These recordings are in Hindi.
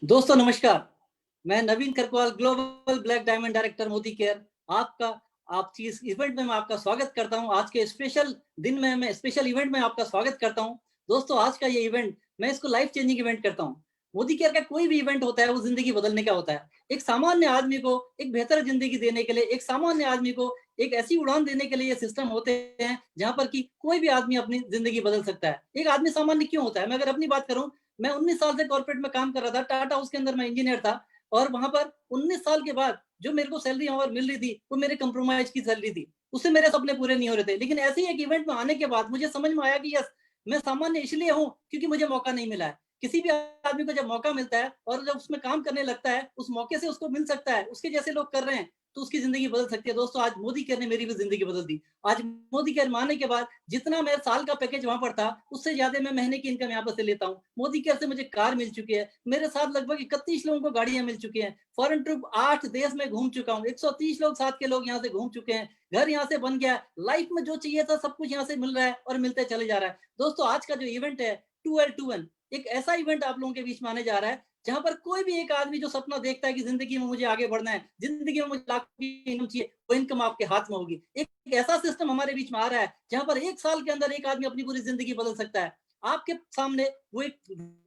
दोस्तों नमस्कार। मैं Naveen Karakwal, global black diamond director Modicare. आपका आपकी इस इवेंट में मैं आपका स्वागत करता हूं। आज के स्पेशल दिन में मैं स्पेशल इवेंट में आपका स्वागत करता हूं। दोस्तों आज का ये इवेंट मैं इसको लाइफ चेंजिंग इवेंट करता हूं। मोदी केयर का कोई भी इवेंट होता है वो जिंदगी बदलने का होता है। एक सामान्य आदमी को एक बेहतर जिंदगी देने के लिए, एक सामान्य आदमी को एक ऐसी उड़ान देने के लिए ये सिस्टम होते हैं जहां पर कि कोई भी आदमी अपनी जिंदगी बदल सकता है। एक आदमी सामान्य क्यों होता है? मैं अगर अपनी बात करूं, मैं 19 साल से कॉर्पोरेट में काम कर रहा था। टाटा हाउस के अंदर मैं इंजीनियर था और वहां पर 19 साल के बाद जो मेरे को सैलरी और मिल रही थी वो मेरे कंप्रोमाइज की सैलरी थी। उससे मेरे सपने पूरे नहीं हो रहे थे। लेकिन ऐसे ही एक इवेंट में आने के बाद मुझे समझ में आया कि यस, मैं सामान्य इसलिए हूँ क्योंकि मुझे मौका नहीं मिला है। किसी भी आदमी को जब मौका मिलता है और जब उसमें काम करने लगता है, उस मौके से उसको मिल सकता है, उसके जैसे लोग कर रहे हैं तो उसकी जिंदगी बदल सकती है। दोस्तों आज मोदी केयर ने मेरी भी जिंदगी बदल दी। आज मोदी केयर में आने के बाद जितना मैं साल का पैकेज वहां पर था उससे ज्यादा मैं महीने की इनकम यहाँ पर से लेता हूँ। मोदी केयर से मुझे कार मिल चुकी है। मेरे साथ लगभग 31 लोगों को गाड़ियां मिल चुकी हैं। फॉरेन ट्रिप 8 देश में घूम चुका हूँ। 130 लोग साथ के लोग यहाँ से घूम चुके हैं। घर यहाँ से बन गया। लाइफ में जो चाहिए था सब कुछ यहाँ से मिल रहा है और मिलते चले जा रहा है। दोस्तों आज का जो इवेंट है 2L2N, एक ऐसा इवेंट आप लोगों के बीच में आने जा रहा है जहां पर कोई भी एक आदमी जो सपना देखता है कि जिंदगी में मुझे आगे बढ़ना है, जिंदगी में मुझे लाखों की इनकम चाहिए, वो इनकम आपके हाथ में होगी। एक ऐसा सिस्टम हमारे बीच में आ रहा है जहां पर 1 साल के अंदर एक आदमी अपनी पूरी जिंदगी बदल सकता है। आपके सामने वो एक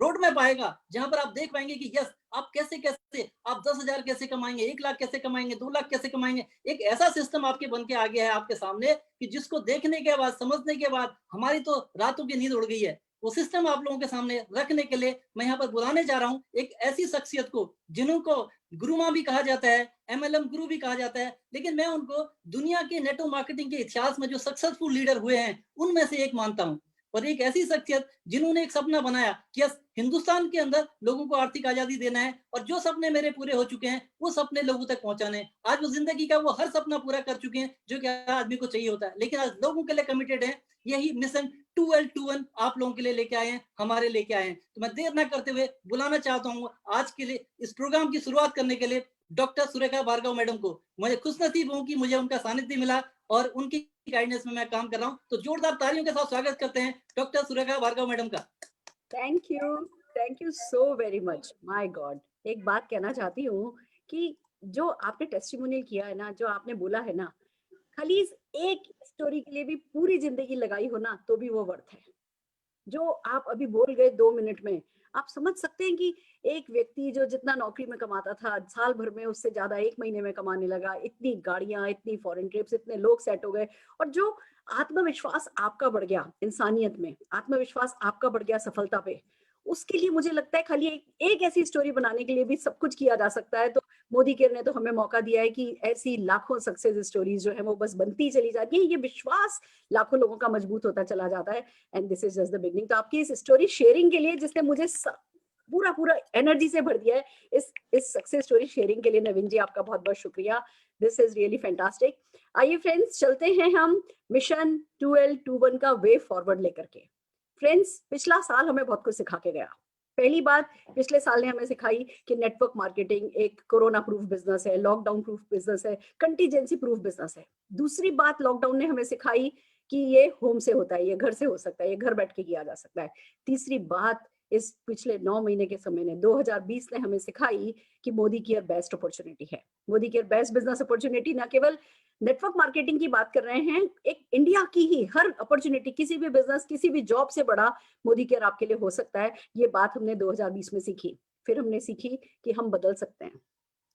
रोड मैप आएगा जहां पर आप देख पाएंगे कि यस, आप कैसे कैसे आप 10,000 कैसे कमाएंगे, 1 लाख कैसे कमाएंगे, 2 लाख कैसे कमाएंगे। एक ऐसा सिस्टम आपके बन के आ गया है आपके सामने कि जिसको देखने के बाद, समझने के बाद हमारी तो रातों की नींद उड़ गई है। वो सिस्टम आप लोगों के सामने रखने के लिए मैं यहाँ पर बुलाने जा रहा हूँ एक ऐसी शख्सियत को जिनको गुरुमा भी कहा जाता है, MLM गुरु भी कहा जाता है। लेकिन मैं उनको दुनिया के नेटवर्क मार्केटिंग के इतिहास में जो सक्सेसफुल लीडर हुए हैं उनमें से एक मानता हूँ। और एक ऐसी शख्सियत जिन्होंने एक सपना बनाया कि हिंदुस्तान के अंदर लोगों को आर्थिक आजादी देना है और जो सपने मेरे पूरे हो चुके हैं वो सपने लोगों तक पहुंचाने हैं। आज वो जिंदगी का वो हर सपना पूरा कर चुके हैं जो कि आदमी को चाहिए होता है। लेकिन आज लोगों के लिए कमिटेड है। यही मिशन 2L2N आप लोगों के लिए लेके आए हैं, हमारे लेके आए हैं। तो मैं देर ना करते हुए बुलाना चाहता हूँ आज के लिए इस प्रोग्राम की शुरुआत करने के लिए डॉक्टर सुरेखा भार्गव मैडम को। मुझे खुशनसीब हूँ कि मुझे उनका सानिध्य मिला और उनकी गाइडेंस में मैं काम कर रहा हूँ। तो जोरदार तालियों के साथ स्वागत करते हैं डॉक्टर सुरेखा भार्गव मैडम का। Thank you so very much. My God, एक बात कहना चाहती हूँ कि जो आपने टेस्टिमोनियल किया है ना, जो आपने बोला है ना, खाली इस एक स्टोरी के लिए भी पूरी जिंदगी लगाई हो ना तो भी वो वर्थ है। जो आप अभी बोल गए 2 मिनट में, आप समझ सकते हैं कि एक व्यक्ति जो जितना नौकरी में कमाता था साल भर में उससे ज्यादा 1 महीने में कमाने लगा, इतनी गाड़ियां, इतनी फॉरेन ट्रिप्स, इतने लोग सेट हो गए, और जो आत्मविश्वास आपका बढ़ गया, इंसानियत में आत्मविश्वास आपका बढ़ गया सफलता पे, उसके लिए मुझे लगता है खाली एक ऐसी स्टोरी बनाने के लिए भी सब कुछ किया जा सकता है। तो मोदी केयर ने तो हमें मौका दिया है कि ऐसी लाखों सक्सेस स्टोरीज जो है वो बस बनती चली जाती है। ये विश्वास लाखों लोगों का मजबूत होता चला जाता है। And this is just the beginning. तो आपकी इस स्टोरी शेयरिंग के लिए, जिसने मुझे पूरा पूरा एनर्जी से भर दिया है, इस सक्सेस स्टोरी शेयरिंग के लिए नवीन जी आपका बहुत बहुत शुक्रिया। This is really fantastic. आइए फ्रेंड्स, चलते हैं हम मिशन 2L2N का वे फॉरवर्ड लेकर के। फ्रेंड्स, पिछला साल हमें बहुत कुछ सिखा के गया। पहली बात, पिछले साल ने हमें सिखाई कि नेटवर्क मार्केटिंग एक कोरोना प्रूफ बिजनेस है, लॉकडाउन प्रूफ बिजनेस है, कंटीजेंसी प्रूफ बिजनेस है। दूसरी बात लॉकडाउन ने हमें सिखाई कि ये होम से होता है, ये घर से हो सकता है, ये घर बैठ के किया जा सकता है। तीसरी बात, इस पिछले 9 महीने के समय ने, 2020 ने हमें सिखाई कि मोदी केयर बेस्ट अपॉर्चुनिटी है। Modi care best business opportunity न केवल नेटवर्क मार्केटिंग की बात कर रहे हैं, एक इंडिया की ही हर अपॉर्चुनिटी, किसी भी बिजनेस, किसी भी जॉब से बड़ा मोदी केयर आपके लिए हो सकता है। ये बात हमने 2020 में सीखी। फिर हमने सीखी कि हम बदल सकते हैं,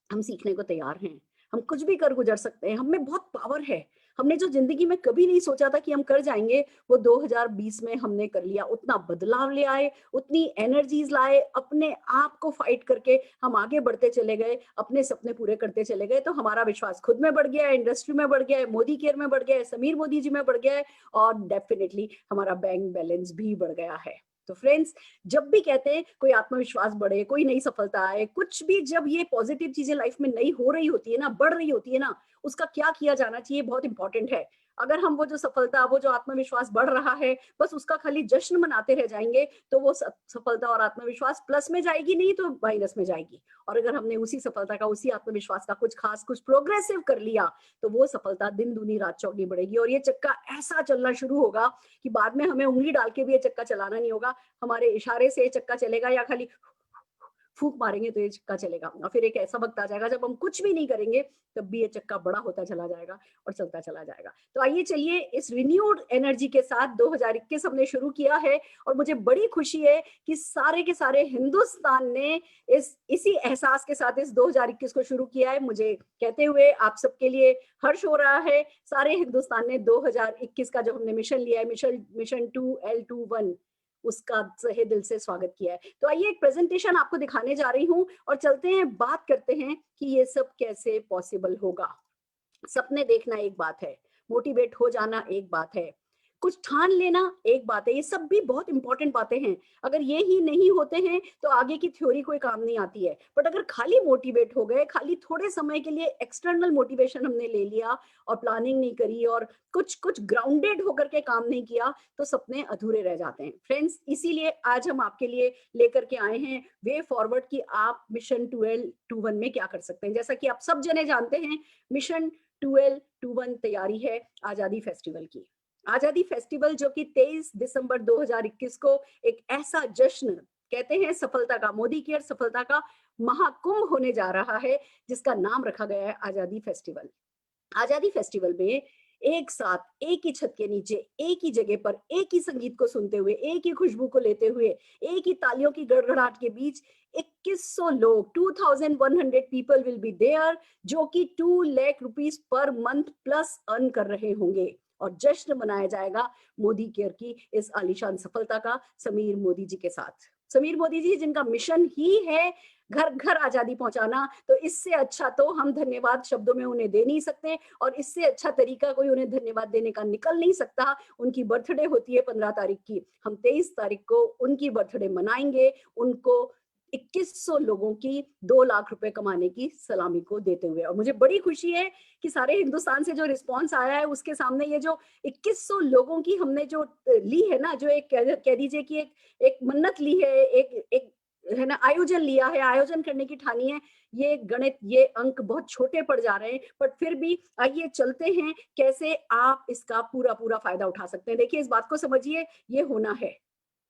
हम सीखने को तैयार हैं, हम कुछ भी कर गुजर सकते हैं, हमें बहुत पावर है। हमने जो जिंदगी में कभी नहीं सोचा था कि हम कर जाएंगे, वो 2020 में हमने कर लिया। उतना बदलाव ले आए, उतनी एनर्जीज लाए, अपने आप को फाइट करके हम आगे बढ़ते चले गए, अपने सपने पूरे करते चले गए। तो हमारा विश्वास खुद में बढ़ गया है, इंडस्ट्री में बढ़ गया है, मोदी केयर में बढ़ गया है, समीर मोदी जी में बढ़ गया है, और डेफिनेटली हमारा बैंक बैलेंस भी बढ़ गया है। तो फ्रेंड्स, जब भी कहते हैं कोई आत्मविश्वास बढ़े, कोई नई सफलता आए, कुछ भी, जब ये पॉजिटिव चीजें लाइफ में नई हो रही होती है ना, बढ़ रही होती है ना, उसका क्या किया जाना चाहिए बहुत इंपॉर्टेंट है। अगर हम वो जो सफलता, वो जो आत्मविश्वास बढ़ रहा है, बस उसका खाली जश्न मनाते रह जाएंगे, तो वो सफलता और आत्मविश्वास प्लस में जाएगी नहीं तो माइनस में जाएगी। और अगर हमने उसी सफलता का, उसी आत्मविश्वास का कुछ खास, कुछ प्रोग्रेसिव कर लिया, तो वो सफलता दिन दूनी रात चौगनी बढ़ेगी, और ये चक्का ऐसा चलना शुरू होगा कि बाद में हमें उंगली डाल के भी ये चक्का चलाना नहीं होगा। हमारे इशारे से ये चक्का चलेगा, या खाली फूंक मारेंगे तो ये चक्का चलेगा, और फिर एक ऐसा वक्त आ जाएगा जब हम कुछ भी नहीं करेंगे तब भी ये चक्का बड़ा होता चला जाएगा और चलता चला जाएगा। तो आइए चलिए इस रिन्यूड एनर्जी के साथ 2021 हमने शुरू किया है, और मुझे बड़ी खुशी है कि सारे के सारे हिंदुस्तान ने इसी एहसास के साथ इस 2021 को शुरू किया है। मुझे कहते हुए आप सबके लिए हर्ष हो रहा है। सारे हिंदुस्तान ने 2021 का जो हमने मिशन लिया है, मिशन 2L21, उसका तहे दिल से स्वागत किया है। तो आइए एक प्रेजेंटेशन आपको दिखाने जा रही हूं और चलते हैं, बात करते हैं कि ये सब कैसे पॉसिबल होगा। सपने देखना एक बात है, मोटिवेट हो जाना एक बात है, कुछ ठान लेना एक बात है, ये सब भी बहुत इंपॉर्टेंट बातें हैं। अगर ये ही नहीं होते हैं तो आगे की थ्योरी कोई काम नहीं आती है। बट अगर खाली मोटिवेट हो गए, खाली थोड़े समय के लिए एक्सटर्नल मोटिवेशन हमने ले लिया और प्लानिंग नहीं करी और कुछ कुछ ग्राउंडेड होकर के काम नहीं किया, तो सपने अधूरे रह जाते हैं। फ्रेंड्स, इसीलिए आज हम आपके लिए लेकर के आए हैं वे फॉरवर्ड कि आप मिशन 2L21 में क्या कर सकते हैं। जैसा कि आप सब जने जानते हैं, मिशन 2L21 तैयारी है आजादी फेस्टिवल की। आजादी फेस्टिवल जो कि 23 दिसंबर 2021 को एक ऐसा जश्न, कहते हैं सफलता का, मोदी केयर सफलता का महाकुंभ होने जा रहा है, जिसका नाम रखा गया है आजादी फेस्टिवल। आजादी फेस्टिवल में एक साथ एक ही छत के नीचे एक ही जगह पर एक ही संगीत को सुनते हुए, एक ही खुशबू को लेते हुए, एक ही तालियों की गड़गड़ाहट के बीच 2100 लोग, 2100 पीपल विल बी देयर, जो कि 2 lakh rupees per month plus earn कर रहे होंगे। और जश्न मनाया जाएगा मोदी केयर की इस आलीशान सफलता का समीर मोदी जी के साथ। समीर मोदी जी जिनका मिशन ही है घर घर आजादी पहुंचाना, तो इससे अच्छा तो हम धन्यवाद शब्दों में उन्हें दे नहीं सकते, और इससे अच्छा तरीका कोई उन्हें धन्यवाद देने का निकल नहीं सकता। उनकी बर्थडे होती है 15 तारीख की, हम 23 तारीख को उनकी बर्थडे मनाएंगे, उनको 2100 लोगों की 2 लाख रुपए कमाने की सलामी को देते हुए। और मुझे बड़ी खुशी है कि सारे हिंदुस्तान से जो रिस्पांस आया है उसके सामने ये जो 2100 लोगों की हमने जो ली है ना, जो एक कह दीजिए कि एक मन्नत ली है, एक है ना, आयोजन लिया है, आयोजन करने की ठानी है। ये गणित, ये अंक बहुत छोटे पड़ जा रहे हैं, बट फिर भी आइए चलते हैं कैसे आप इसका पूरा पूरा फायदा उठा सकते हैं। देखिए, इस बात को समझिए, ये होना है,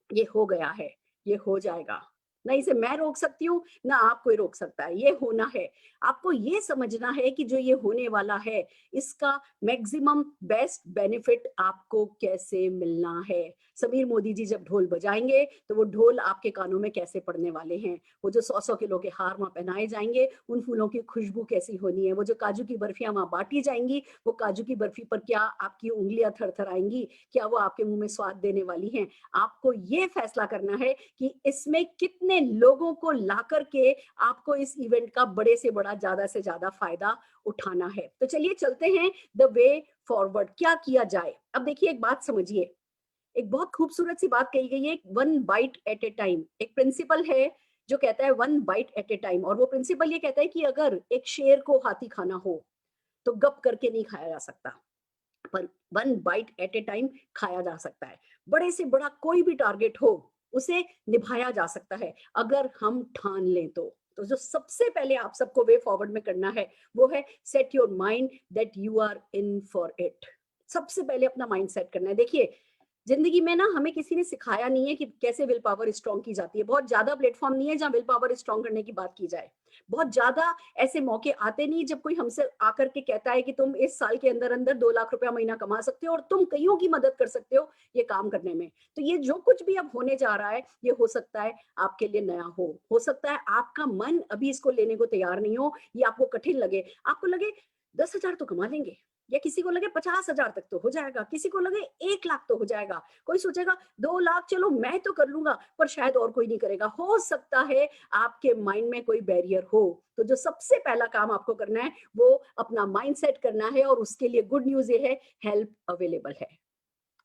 ये हो गया है, ये हो जाएगा। ना इसे मैं रोक सकती हूँ, ना आप कोई रोक सकता है, ये होना है। आपको ये समझना है कि जो ये होने वाला है, इसका मैक्सिमम बेस्ट बेनिफिट आपको कैसे मिलना है। समीर मोदी जी जब ढोल बजाएंगे तो वो ढोल आपके कानों में कैसे पड़ने वाले हैं, वो जो 100-100 किलो के हार वहां पहनाए जाएंगे, उन फूलों की खुशबू कैसी होनी है, वो जो काजू की बर्फियां वहां बांटी जाएंगी, वो काजू की बर्फी पर क्या आपकी उंगलियां थरथराएंगी, क्या वो आपके मुंह में स्वाद देने वाली हैं। आपको ये फैसला करना है कि इसमें कितने लोगों को लाकर के आपको इस इवेंट का बड़े से बड़ा, ज्यादा से ज्यादा फायदा उठाना है। तो चलिए चलते हैं द वे फॉरवर्ड, क्या किया जाए। अब देखिए, एक बात समझिए, एक बहुत खूबसूरत सी बात कही गई है, one bite at a time. एक प्रिंसिपल है जो कहता है one bite at a time, और वो प्रिंसिपल ये कहता है कि अगर एक शेर को हाथी खाना हो तो गप करके नहीं खाया जा सकता, पर one bite at a time खाया जा सकता है। बड़े से बड़ा कोई भी टारगेट हो, उसे निभाया जा सकता है अगर हम ठान लें तो जो सबसे पहले आप सबको वे फॉरवर्ड में करना है वो है set your mind that you are in for it. सबसे पहले अपना माइंड सेट करना है। देखिए, जिंदगी में ना हमें किसी ने सिखाया नहीं है कि कैसे विल पावर स्ट्रॉन्ग की जाती है। बहुत ज्यादा प्लेटफॉर्म नहीं है जहां विल पावर स्ट्रॉन्ग करने की बात की जाए। बहुत ज्यादा ऐसे मौके आते नहीं जब कोई हमसे आकर के कहता है कि तुम इस साल के अंदर अंदर 2 लाख रुपया महीना कमा सकते हो और तुम कईयों की मदद कर सकते हो ये काम करने में। तो ये जो कुछ भी अब होने जा रहा है, ये हो सकता है आपके लिए नया हो सकता है आपका मन अभी इसको लेने को तैयार नहीं हो, ये आपको कठिन लगे, आपको लगे 10,000 तो कमा लेंगे, या किसी को लगे 50,000 तक तो हो जाएगा, किसी को लगे 1 लाख तो हो जाएगा, कोई सोचेगा 2 लाख चलो मैं तो कर लूंगा, पर शायद और कोई नहीं करेगा। हो सकता है आपके माइंड में कोई बैरियर हो। तो जो सबसे पहला काम आपको करना है वो अपना माइंड सेट करना है, और उसके लिए गुड न्यूज ये है, हेल्प अवेलेबल है।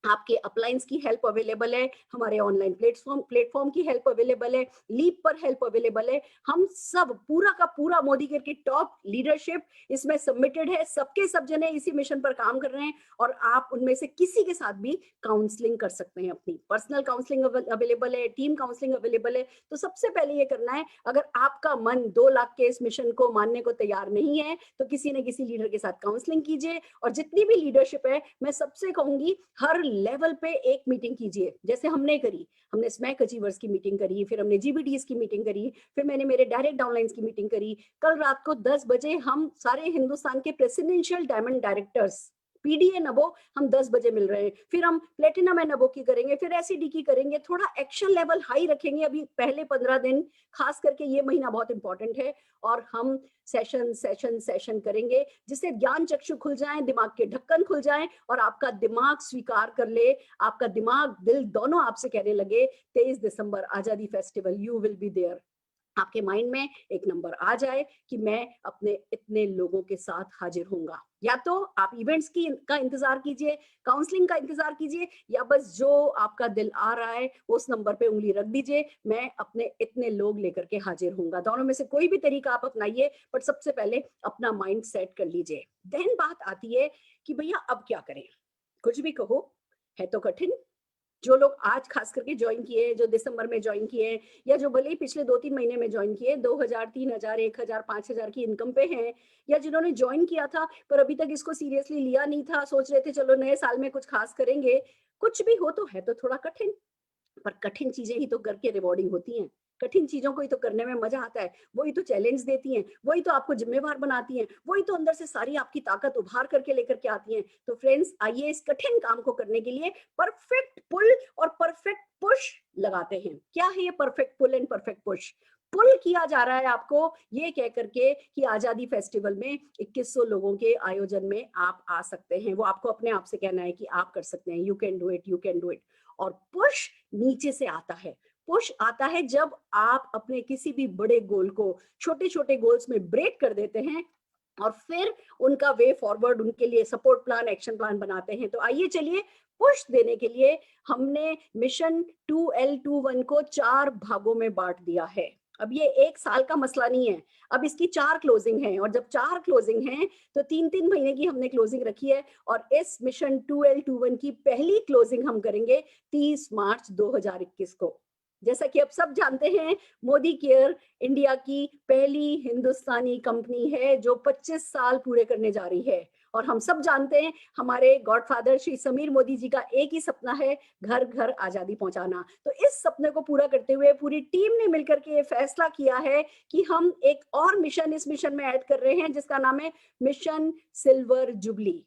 आपके अपलाइंस की हेल्प अवेलेबल है, हमारे ऑनलाइन प्लेटफॉर्म की हेल्प अवेलेबल है, लीप पर हेल्प अवेलेबल है। हम सब पूरा का पूरा मोदी केयर की टॉप लीडरशिप इसमें सबमिटेड है, सबके सब जने इसी मिशन पर काम कर रहे हैं, और आप उनमें से किसी के साथ भी काउंसलिंग कर सकते हैं। अपनी पर्सनल काउंसलिंग अवेलेबल है, टीम काउंसलिंग अवेलेबल है। तो सबसे पहले ये करना है, अगर आपका मन 2 लाख के इस मिशन को मानने को तैयार नहीं है तो किसी न किसी लीडर के साथ काउंसलिंग कीजिए। और जितनी भी लीडरशिप है, मैं सबसे कहूंगी हर लेवल पे एक मीटिंग कीजिए, जैसे हमने करी। हमने स्मैक अचीवर्स की मीटिंग करी, फिर हमने जीबीटीज की मीटिंग करी, फिर मैंने मेरे डायरेक्ट डाउनलाइंस की मीटिंग करी। कल रात को 10 बजे हम सारे हिंदुस्तान के प्रेसिडेंशियल डायमंड डायरेक्टर्स पीडीए नबो हम 10 बजे मिल रहे हैं। फिर हम प्लेटिनम एंड नबो की करेंगे, फिर एसईडी की करेंगे। थोड़ा एक्शन लेवल हाई रखेंगे अभी पहले 15 दिन, खास करके ये महीना बहुत इंपॉर्टेंट है। और हम सेशन सेशन सेशन करेंगे जिससे ज्ञान चक्षु खुल जाए, दिमाग के ढक्कन खुल जाए और आपका दिमाग स्वीकार कर ले, आपका दिमाग दिल दोनों आपसे कहने लगे 23 दिसंबर आजादी festival you will be there. आपके माइंड में एक नंबर आ जाए कि मैं अपने इतने लोगों के साथ हाजिर होऊंगा। या तो आप इवेंट्स की का इंतजार कीजिए, काउंसलिंग का इंतजार कीजिए, या बस जो आपका दिल आ रहा है उस नंबर पे उंगली रख दीजिए, मैं अपने इतने लोग लेकर के हाजिर होऊंगा। दोनों में से कोई भी तरीका आप अपनाइए, बट सबसे पहले अपना माइंड सेट कर लीजिए। देन बात आती है कि भैया अब क्या करें। कुछ भी कहो, है तो कठिन। जो लोग आज खास करके ज्वाइन किए, जो दिसंबर में ज्वाइन किए, या जो भले ही पिछले 2-3 महीने में ज्वाइन किए, 2000, 3000, 1000, 5000 की इनकम पे हैं, या जिन्होंने ज्वाइन किया था पर अभी तक इसको सीरियसली लिया नहीं था, सोच रहे थे चलो नए साल में कुछ खास करेंगे। कुछ भी हो तो है तो थोड़ा कठिन, पर कठिन चीजें ही तो करके रिवॉर्डिंग होती हैं। कठिन चीजों को ही तो करने में मजा आता है, वही तो चैलेंज देती हैं, वही तो आपको जिम्मेवार बनाती हैं, वही तो अंदर से सारी आपकी ताकत उभार करके लेकर के आती हैं। तो फ्रेंड्स, आइए इस कठिन काम को करने के लिए परफेक्ट पुल और परफेक्ट पुश लगाते हैं। क्या है ये perfect pull and perfect push? Pull किया जा रहा है आपको ये कह करके कि आजादी फेस्टिवल में 2100 लोगों के आयोजन में आप आ सकते हैं। वो आपको अपने आप से कहना है कि आप कर सकते हैं, you can do it, you can do it. और पुश नीचे से आता है। पुश आता है जब आप अपने किसी भी बड़े गोल को छोटे छोटे गोल्स में ब्रेक कर देते हैं और फिर उनका वे फॉरवर्ड, उनके लिए सपोर्ट प्लान, एक्शन प्लान बनाते हैं। तो आइए चलिए, पुश देने के लिए हमने मिशन 2L21 को 4 भागों में बांट दिया है। अब ये एक साल का मसला नहीं है, अब इसकी 4 क्लोजिंग है, और जब 4 क्लोजिंग हैं तो 3-3 महीने की हमने क्लोजिंग रखी है। और इस मिशन 2L21 की पहली क्लोजिंग हम करेंगे 30 मार्च 2021 को। जैसा कि अब सब जानते हैं, मोदी केयर इंडिया की पहली हिंदुस्तानी कंपनी है जो 25 साल पूरे करने जा रही है। और हम सब जानते हैं, हमारे गॉडफादर श्री समीर मोदी जी का एक ही सपना है, घर घर आजादी पहुंचाना। तो इस सपने को पूरा करते हुए पूरी टीम ने मिलकर के ये फैसला किया है कि हम एक और मिशन इस मिशन में ऐड कर रहे हैं जिसका नाम है मिशन सिल्वर जुबली।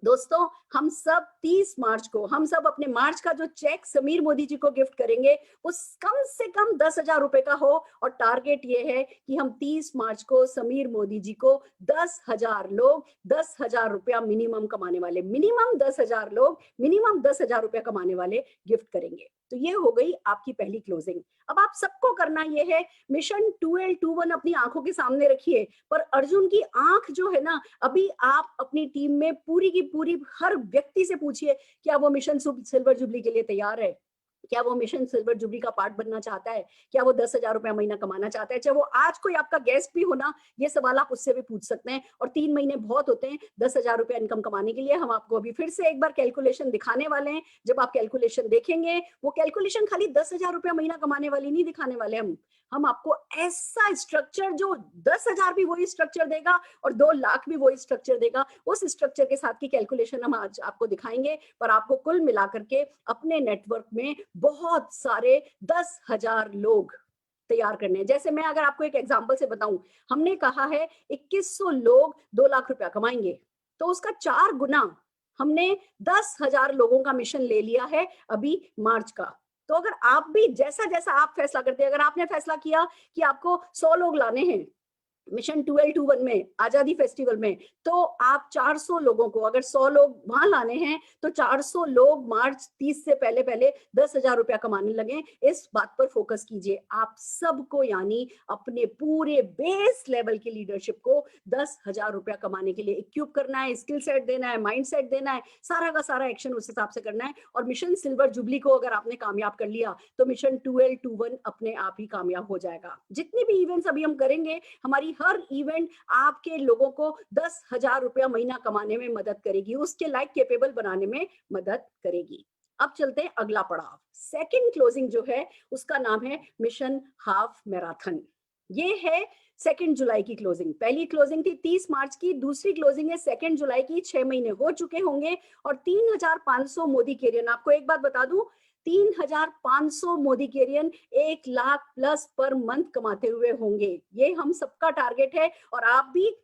दोस्तों, हम सब 30 मार्च को, हम सब अपने मार्च का जो चेक समीर मोदी जी को गिफ्ट करेंगे वो कम से कम 10,000 रुपए का हो। और टारगेट ये है कि हम 30 मार्च को समीर मोदी जी को 10,000 लोग, 10,000 रुपया मिनिमम कमाने वाले, मिनिमम 10,000 लोग मिनिमम 10,000 रुपया कमाने वाले गिफ्ट करेंगे। तो ये हो गई आपकी पहली क्लोजिंग। अब आप सबको करना ये है, मिशन 2L21 अपनी आंखों के सामने रखिए, पर अर्जुन की आंख जो है ना, अभी आप अपनी टीम में पूरी की पूरी हर व्यक्ति से पूछिए, क्या वो मिशन सिल्वर जुबली के लिए तैयार है? क्या वो मिशन सिल्वर जुबली का पार्ट बनना चाहता है? क्या वो 10,000 रुपया महीना कमाना चाहता है? चाहे वो आज कोई आपका गेस्ट भी हो ना, ये सवाल आप उससे भी पूछ सकते हैं। और 3 महीने बहुत होते हैं 10,000 रुपया इनकम कमाने के लिए। हम आपको अभी फिर से एक बार कैलकुलेशन दिखाने वाले हैं। जब आप कैलकुलेशन देखेंगे, वो कैलकुलेशन खाली 10,000 रुपया महीना कमाने वाली नहीं दिखाने वाले हम आपको ऐसा स्ट्रक्चर, जो 10,000 भी वही स्ट्रक्चर देगा और 2 लाख भी वही स्ट्रक्चर देगा, उस स्ट्रक्चर के साथ की कैलकुलेशन हम आज आपको दिखाएंगे। पर आपको कुल मिलाकर के अपने नेटवर्क में बहुत सारे 10,000 लोग तैयार करने हैं। जैसे मैं अगर आपको एक एग्जांपल से बताऊं, हमने कहा है 2100 लोग 2 लाख रुपया कमाएंगे, तो उसका 4 गुना हमने 10,000 लोगों का मिशन ले लिया है अभी मार्च का। तो अगर आप भी जैसा जैसा आप फैसला करते हैं, अगर आपने फैसला किया कि आपको 100 लोग लाने हैं मिशन 2L21 में, आजादी फेस्टिवल में, तो आप 400 लोगों को, अगर 100 लोग वहां लाने हैं तो 400 लोग मार्च 30 से पहले पहले 10,000 रुपया कमाने लगे। इस बात पर फोकस कीजिए। आप सबको, यानी अपने पूरे बेस लेवल की लीडरशिप को 10,000 रुपया कमाने के लिए इक्विप करना है, स्किल सेट देना है, माइंड सेट देना है, सारा का सारा एक्शन उस हिसाब से करना है। और मिशन सिल्वर जुबली को अगर आपने कामयाब कर लिया तो मिशन 2L21 अपने आप ही कामयाब हो जाएगा। जितने भी इवेंट्स अभी हम करेंगे, हमारी हर इवेंट आपके लोगों को 10,000 रुपया महीना कमाने में मदद करेगी, उसके लाइक कैपेबल बनाने में मदद करेगी। अब चलते हैं अगला पड़ाव। सेकंड क्लोजिंग जो है उसका नाम है मिशन हाफ मैराथन। ये है 2 जुलाई की क्लोजिंग। पहली क्लोजिंग थी 30 मार्च की, दूसरी क्लोजिंग है 2 जुलाई की। 6 महीने हो चुके होंगे और 3,500 मोदी कैरियर। आपको एक बात बता दूं, 3,500 Modi career 1 lakh plus per month कमाते हुए होंगे। ये हम सबका टारगेट है और आप भी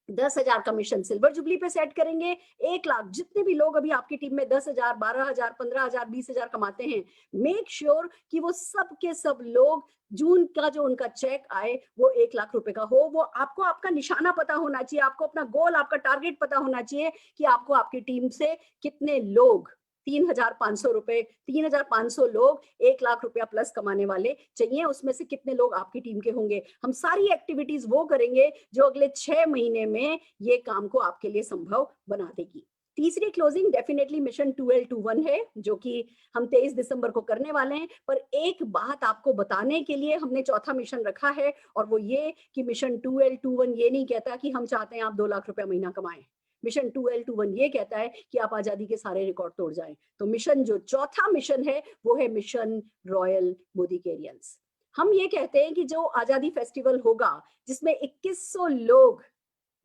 10,000 का मिशन सिल्वर जुबली पे सेट करेंगे। 1 लाख जितने भी लोग अभी आपकी टीम में 10,000, 12,000, 15,000, 20,000 कमाते हैं, मेक श्योर कि वो सब के सब लोग जून का जो उनका चेक आए वो 1 लाख रुपए का हो। वो आपको आपका निशाना पता होना चाहिए, आपको अपना गोल, आपका टारगेट पता होना चाहिए कि आपको आपकी टीम से कितने लोग 3,500 रुपए, 3,500 लोग 1 लाख रुपया प्लस कमाने वाले चाहिए। उसमें से कितने लोग आपकी टीम के होंगे। हम सारी एक्टिविटीज वो करेंगे जो अगले 6 महीने में ये काम को आपके लिए संभव बना देगी। तीसरी क्लोजिंग डेफिनेटली मिशन 1221 है, जो कि हम 23 दिसंबर को करने वाले हैं। पर एक बात आपको बताने के लिए हमने चौथा मिशन रखा है, और वो ये कि मिशन 1221 ये नहीं कहता कि हम चाहते हैं आप 2 लाख रुपया महीना कमाएं। मिशन 1221 ये कहता है कि आप आजादी के सारे रिकॉर्ड तोड़ जाएं। तो मिशन, जो चौथा मिशन है, वो है मिशन रॉयल मोदी कैरियंस। हम ये कहते हैं कि जो आजादी फेस्टिवल होगा, जिसमें 2100 लोग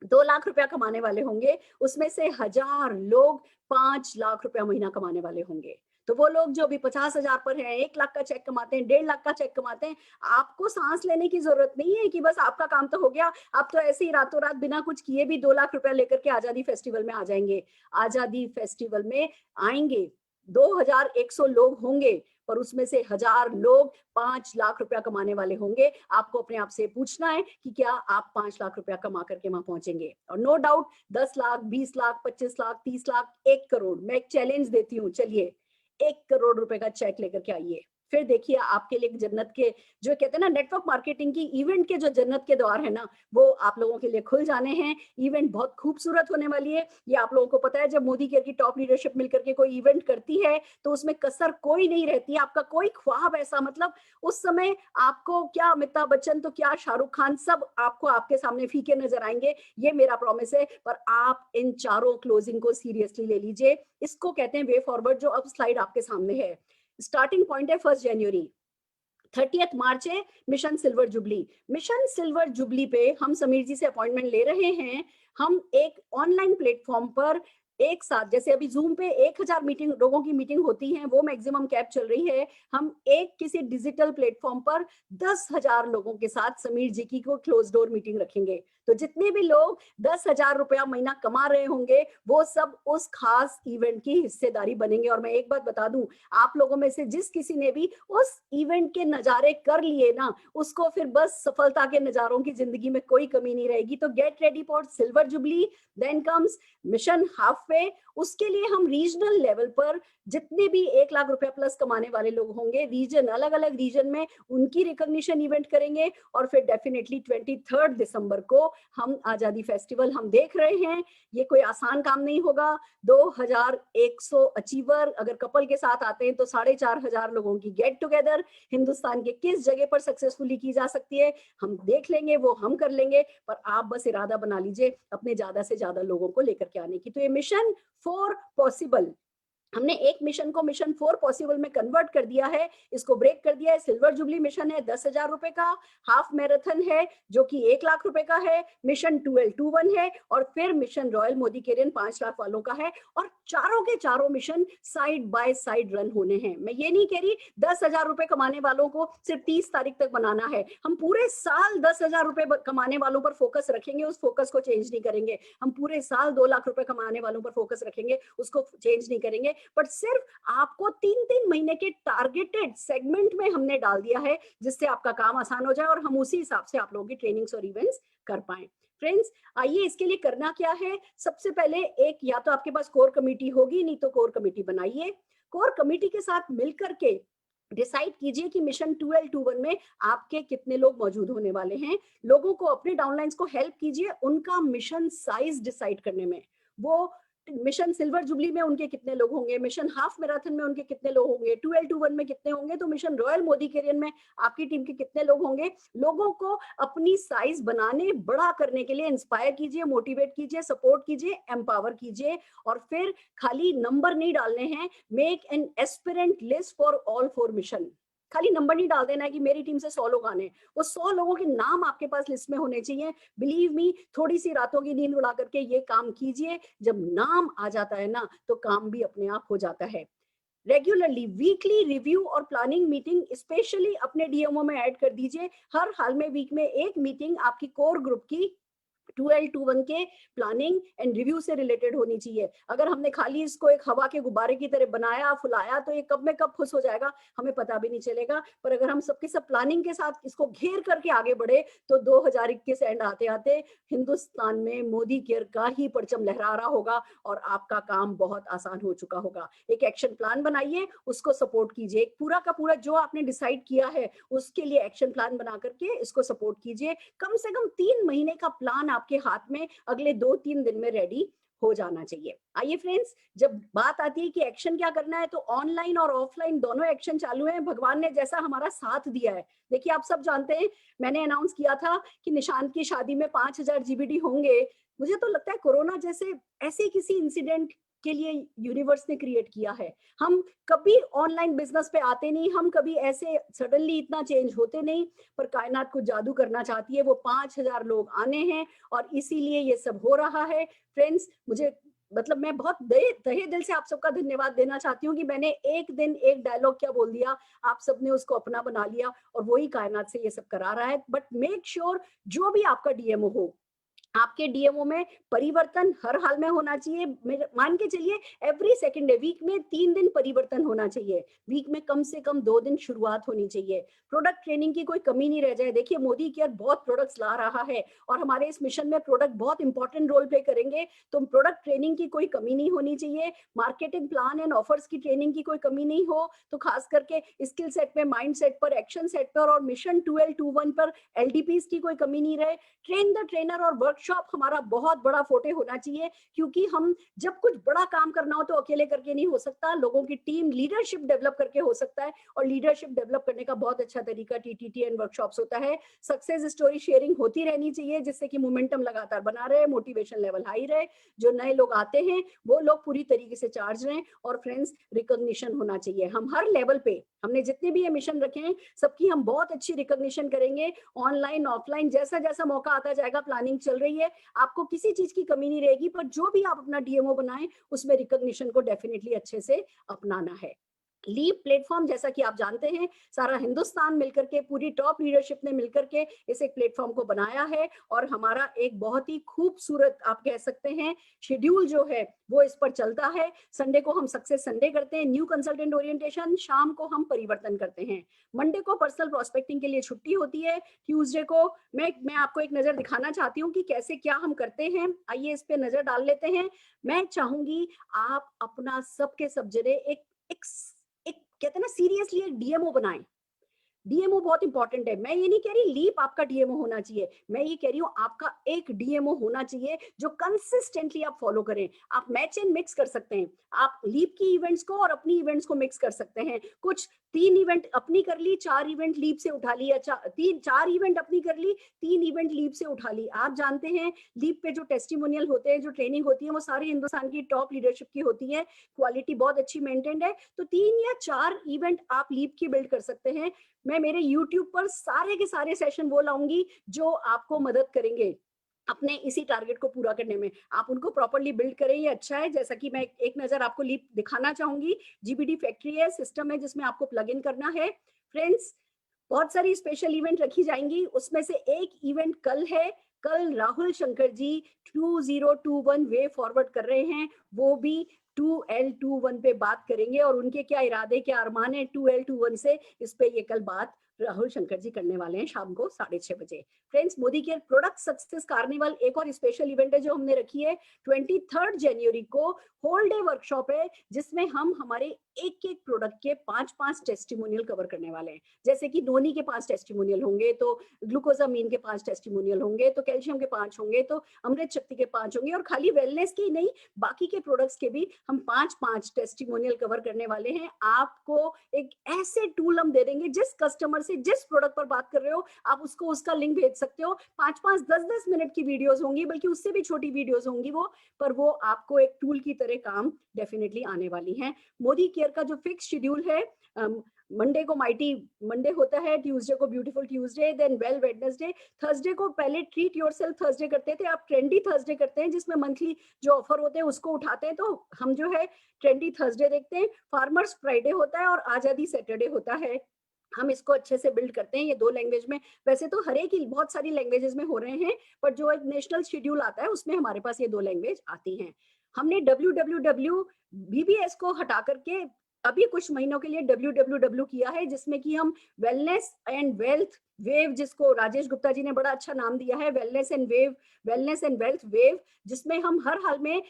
2 लाख रुपया कमाने वाले होंगे, उसमें से 1000 लोग 5 लाख रुपया महीना कमाने वाले होंगे। तो वो लोग जो अभी 50,000 पर हैं, 1 लाख का चेक कमाते हैं, 1.5 लाख का चेक कमाते हैं, आपको सांस लेने की जरूरत नहीं है कि बस आपका काम तो हो गया, आप तो ऐसे ही रातों रात बिना कुछ किए भी 2 लाख रुपया लेकर के आजादी फेस्टिवल में आ जाएंगे। आजादी फेस्टिवल में आएंगे 2,100 लोग होंगे, पर उसमें से 1000 लोग 5 लाख रुपया कमाने वाले होंगे। आपको अपने आप से पूछना है कि क्या आप 5 लाख रुपया कमा करके वहां पहुंचेंगे। और नो डाउट 10 लाख, 20 लाख, 25 लाख, 30 लाख, 1 करोड़, मैं एक चैलेंज देती हूँ, चलिए 1 करोड़ रुपए का चेक लेकर के आइए। फिर देखिए आपके लिए जन्नत के, जो कहते हैं ना नेटवर्क मार्केटिंग की, इवेंट के जो जन्नत के द्वार है ना, वो आप लोगों के लिए खुल जाने हैं। इवेंट बहुत खूबसूरत होने वाली है। ये आप लोगों को पता है, जब मोदी केयर की टॉप लीडरशिप मिलकर के कोई इवेंट करती है तो उसमें कसर कोई नहीं रहती। आपका कोई ख्वाब ऐसा, मतलब उस समय आपको क्या अमिताभ बच्चन तो क्या शाहरुख खान, सब आपको आपके सामने फीके नजर आएंगे, ये मेरा प्रॉमिस है। पर आप इन चारों क्लोजिंग को सीरियसली ले लीजिए। इसको कहते हैं वे फॉरवर्ड, जो अब स्लाइड आपके सामने है। स्टार्टिंग पॉइंट है 1 जनवरी, 30 मार्च है mission silver jubilee. Mission silver jubilee पे हम समीर जी से अपॉइंटमेंट ले रहे हैं। हम एक ऑनलाइन प्लेटफॉर्म पर एक साथ, जैसे अभी जूम पे 1000 मीटिंग, लोगों की मीटिंग होती है, वो मैक्सिमम कैप चल रही है, हम एक किसी डिजिटल प्लेटफॉर्म पर 10,000 लोगों के साथ समीर जी की को क्लोज डोर मीटिंग रखेंगे। तो जितने भी लोग 10,000 रुपया महीना कमा रहे होंगे, वो सब उस खास इवेंट की हिस्सेदारी बनेंगे। और मैं एक बात बता दूं, आप लोगों में से जिस किसी ने भी उस इवेंट के नजारे कर लिए ना, उसको फिर बस सफलता के नजारों की जिंदगी में कोई कमी नहीं रहेगी। तो get ready for silver jubilee, then comes mission halfway. उसके लिए हम रीजनल लेवल पर जितने भी 1 लाख रुपया प्लस कमाने वाले लोग होंगे, रीजन, अलग अलग रीजन में उनकी रिकॉग्निशन इवेंट करेंगे। और फिर डेफिनेटली 23 दिसंबर को हम आजादी फेस्टिवल हम देख रहे हैं। ये कोई आसान काम नहीं होगा। 2100 अचीवर अगर कपल के साथ आते हैं तो 4,500 लोगों की गेट टुगेदर हिंदुस्तान के किस जगह पर सक्सेसफुली की जा सकती है, हम देख लेंगे, वो हम कर लेंगे। पर आप बस इरादा बना लीजिए अपने ज्यादा से ज्यादा लोगों को लेकर के आने की। तो ये मिशन 4 पॉसिबल, हमने एक मिशन को मिशन 4 पॉसिबल में कन्वर्ट कर दिया है, इसको ब्रेक कर दिया है। सिल्वर जुबली मिशन है 10,000 रुपए का, हाफ मैराथन है जो कि 1 लाख रुपए का है, मिशन 1221 है, और फिर मिशन रॉयल मोदी केरियन 5 लाख वालों का है। और चारों के चारों mission side by side run होने हैं। मैं ये नहीं कह रही 10,000 रुपए कमाने वालों को सिर्फ 30 तारीख तक बनाना है। हम पूरे साल 10,000 रुपए कमाने वालों पर फोकस रखेंगे, उस फोकस को चेंज नहीं करेंगे। हम पूरे साल 2 लाख रुपए कमाने वालों पर फोकस रखेंगे, उसको चेंज नहीं करेंगे। बट सिर्फ आपको 3-3 महीने के टारगेटेड सेगमेंट में हमने डाल दिया है, जिससे आपका काम आसान हो जाए और हम उसी हिसाब से आप लोगों की ट्रेनिंग्स और इवेंट्स कर पाए। फ्रेंड्स, आइए इसके लिए करना क्या है। सबसे पहले एक, या तो आपके पास कोर कमेटी होगी, नहीं तो कोर कमेटी बनाइए। कोर कमेटी के साथ मिलकर के डिसाइड कीजिए कि मिशन 1221 में आपके कितने लोग मौजूद होने वाले हैं। लोगों को, अपने डाउनलाइंस को हेल्प कीजिए उनका मिशन साइज डिसाइड करने में। वो मिशन सिल्वर जुबली में उनके कितने लोग होंगे, मिशन हाफ मैराथन में उनके कितने लोग होंगे, 1221 में कितने होंगे, तो मिशन रॉयल मोदी केरियन में आपकी टीम के कितने लोग होंगे। लोगों को अपनी साइज बनाने, बड़ा करने के लिए इंस्पायर कीजिए, मोटिवेट कीजिए, सपोर्ट कीजिए, एम्पावर कीजिए। और फिर खाली नंबर नहीं डालने हैं, make an aspirant list for all 4 mission. खाली नंबर नहीं डाल देना है कि मेरी टीम से 100 लोग आने, वो 100 लोगों के नाम आपके पास लिस्ट में होने चाहिए। बिलीव मी, थोड़ी सी रातों की नींद उड़ा करके ये काम कीजिए, जब नाम आ जाता है ना तो काम भी अपने आप हो जाता है। रेगुलरली वीकली रिव्यू और प्लानिंग मीटिंग स्पेशली अपने डीएमओ में ऐड कर दीजिए। हर हाल में वीक में एक मीटिंग आपकी कोर ग्रुप की 2L21 के प्लानिंग एंड रिव्यू से रिलेटेड होनी चाहिए। अगर हमने खाली इसको एक हवा के गुब्बारे की तरह बनाया फुलाया तो ये कब में कब फुस हो जाएगा हमें पता भी नहीं चलेगा। पर अगर हम सबके सब प्लानिंग के साथ इसको घेर करके आगे बढ़े तो 2021 एंड आते आते हिंदुस्तान में मोदी केयर का ही परचम लहरा रहा होगा और आपका काम बहुत आसान हो चुका होगा। एक एक्शन प्लान बनाइए, उसको सपोर्ट कीजिए, पूरा का पूरा जो आपने डिसाइड किया है उसके लिए एक्शन प्लान बना करके इसको सपोर्ट कीजिए। कम से कम 3 महीने का प्लान आपके हाथ में अगले 2-3 दिन में रेडी हो जाना चाहिए। आइए फ्रेंड्स, जब बात आती है कि एक्शन क्या करना है तो ऑनलाइन और ऑफलाइन दोनों एक्शन चालू हैं। भगवान ने जैसा हमारा साथ दिया है, देखिए आप सब जानते हैं मैंने अनाउंस किया था कि निशांत की शादी में 5000 जीबीडी होंगे। मुझे तो लगता है कोरोना जैसे ऐसे किसी इंसिडेंट के लिए यूनिवर्स ने क्रिएट किया है। हम कभी ऑनलाइन बिजनेस पे आते नहीं, हम कभी ऐसे सडनली इतना चेंज होते नहीं, पर कायनात को जादू करना चाहती है। वो 5000 लोग आने हैं और इसीलिए ये सब हो रहा है। फ्रेंड्स, मुझे मतलब मैं बहुत तहे दिल से आप सबका धन्यवाद देना चाहती हूँ कि मैंने एक दिन एक डायलॉग क्या बोल दिया, आप सबने उसको अपना बना लिया और वही कायनात से ये सब करा रहा है। बट मेक श्योर जो भी आपका डीएमओ हो, आपके डीएमओ में परिवर्तन हर हाल में होना चाहिए। मान के चलिए एवरी सेकेंड डे, वीक में 3 दिन परिवर्तन होना चाहिए, वीक में कम से कम 2 दिन शुरुआत होनी चाहिए। प्रोडक्ट ट्रेनिंग की कोई कमी नहीं रह जाए। देखिए मोदी केयर बहुत प्रोडक्ट्स ला रहा है और हमारे इस मिशन में प्रोडक्ट बहुत इंपॉर्टेंट रोल प्ले करेंगे, तो प्रोडक्ट ट्रेनिंग की कोई कमी नहीं होनी चाहिए। मार्केटिंग प्लान एंड ऑफर्स की ट्रेनिंग की कोई कमी नहीं हो, तो खास करके स्किल सेट पे, माइंड सेट पर, एक्शन सेट पर और मिशन 2L21 पर एलडीपीज की कोई कमी नहीं रहे। ट्रेन द ट्रेनर और वर्कशॉप हमारा बहुत बड़ा फोटे होना चाहिए, क्योंकि हम जब कुछ बड़ा काम करना हो तो अकेले करके नहीं हो सकता, लोगों की टीम लीडरशिप डेवलप करके हो सकता है। और लीडरशिप डेवलप करने का बहुत अच्छा तरीका टीटीटी एंड वर्कशॉप्स होता है। सक्सेस स्टोरी शेयरिंग होती रहनी चाहिए जिससे कि मोमेंटम लगातार बना रहे, मोटिवेशन लेवल हाई रहे, जो नए लोग आते हैं वो लोग पूरी तरीके से चार्ज रहें। और फ्रेंड्स, रिकॉग्निशन होना चाहिए। हम हर लेवल पे, हमने जितने भी ये मिशन रखे हैं सबकी हम बहुत अच्छी रिकॉग्निशन करेंगे। ऑनलाइन ऑफलाइन जैसा जैसा मौका आता जाएगा, प्लानिंग चल रही है, आपको किसी चीज की कमी नहीं रहेगी। पर जो भी आप अपना डीएमओ बनाएं उसमें रिकॉग्निशन को डेफिनेटली अच्छे से अपनाना है। लीप प्लेटफॉर्म, जैसा कि आप जानते हैं, सारा हिंदुस्तान मिलकर के, पूरी टॉप लीडरशिप ने मिलकर के इस एक प्लेटफॉर्म को बनाया है और हमारा एक बहुत ही खूबसूरत, आप कह सकते हैं, शेड्यूल जो है वो इस पर चलता है। संडे को हम सक्सेस संडे करते हैं, न्यू कंसल्टेंट ओरिएंटेशन, शाम को हम परिवर्तन करते हैं, मंडे को पर्सनल प्रोस्पेक्टिंग के लिए छुट्टी होती है, ट्यूसडे को मैं आपको एक नजर दिखाना चाहती हूँ कि कैसे क्या हम करते हैं। आइए इस पे नजर डाल लेते हैं। मैं चाहूंगी आप अपना सबके सब जने एक एक कहते हैं ना सीरियसली एक डीएमओ बनाएं। डीएमओ बहुत इंपॉर्टेंट है। मैं ये नहीं कह रही लीप आपका डीएमओ होना चाहिए, मैं ये कह रही हूँ आपका एक डीएमओ होना चाहिए जो कंसिस्टेंटली आप फॉलो करें। आप मैच एंड मिक्स कर सकते हैं, आप लीप की इवेंट्स को और अपनी इवेंट्स को मिक्स कर सकते हैं। कुछ 3 इवेंट अपनी कर ली, 4 इवेंट लीप से उठा ली, या 4 इवेंट अपनी कर ली, 3 इवेंट लीप से उठा ली। आप जानते हैं लीप पे जो टेस्टिमोनियल होते हैं, जो ट्रेनिंग होती है, वो सारी हिंदुस्तान की टॉप लीडरशिप की होती है, क्वालिटी बहुत अच्छी मेंटेन्ड है। तो 3 या 4 इवेंट आप लीप की बिल्ड कर सकते हैं। मैं मेरे YouTube पर सारे के सारे सेशन वो लाऊंगी जो आपको मदद करेंगे अपने इसी टारगेट को पूरा करने में। आप उनको प्रॉपर्ली बिल्ड करें, ये अच्छा है। जैसा कि मैं एक नजर आपको लीप दिखाना चाहूंगी। जीबीडी फैक्ट्री है, सिस्टम है जिसमें आपको प्लग इन करना है। फ्रेंड्स, बहुत सारी स्पेशल इवेंट रखी जाएंगी, उसमें से एक इवेंट कल है। कल राहुल शंकर जी 2021 वे फॉरवर्ड कर रहे हैं, वो भी 2L21 पे बात करेंगे और उनके क्या इरादे, क्या अरमान है 2L21 से, इस पे ये कल बात राहुल शंकर जी करने वाले हैं शाम को 6:30 बजे। Friends, Modi care product success carnival एक और स्पेशल इवेंट है जो हमने रखी है। 23 जनवरी को होल डे वर्कशॉप है जिसमें हम हमारे एक एक प्रोडक्ट के 5-5 टेस्टिमोनियल कवर करने वाले हैं। जैसे कि नोनी के 5 टेस्टिमोनियल होंगे, तो ग्लूकोजामीन के 5 टेस्टिमोनियल होंगे, तो कैल्शियम के 5 होंगे, तो अमृत शक्ति के 5 होंगे, और खाली वेलनेस के ही नहीं, बाकी के प्रोडक्ट्स के भी हम 5-5 टेस्टिमोनियल कवर करने वाले हैं। आपको एक ऐसे टूल हम दे देंगे जिस कस्टमर से जिस प्रोडक्ट पर बात कर रहे हो आप उसको उसका लिंक भेज सकते हो। 5-5, 10-10 मिनट की वीडियोस होंगी, बल्कि उससे भी छोटी वीडियोस होंगी वो, पर वो आपको एक टूल की तरह काम डेफिनेटली आने वाली हैं। मोदी केयर का जो फिक्स शेड्यूल है, मंडे को माइटी मंडे होता है, ट्यूसडे को beautiful Tuesday, then well Wednesday, Thursday को पहले ट्रीट योरसेल्फ थर्सडे करते थे, अब ट्रेंडी थर्सडे करते हैं, जिसमें मंथली जो ऑफर होते हैं उसको उठाते हैं। तो हम जो है ट्रेंडी थर्सडे देखते हैं, फार्मर्स फ्राइडे होता है और आजादी सैटरडे होता है। हम इसको अच्छे से बिल्ड करते हैं ये 2 लैंग्वेज में। वैसे तो हर एक ही बहुत सारी लैंग्वेजेस में हो रहे हैं, पर जो एक नेशनल शेड्यूल आता है उसमें हमारे पास ये 2 लैंग्वेज आती हैं। हमने www BBS को हटा करके अभी कुछ महीनों के लिए www किया है, जिसमें कि हम वेलनेस एंड वेल्थ वेव, जिसको राजेश गुप्ता जी ने बड़ा अच्छा नाम दिया है, वेलनेस एंड वेल्थ वेव, जिसमें हम हर हाल में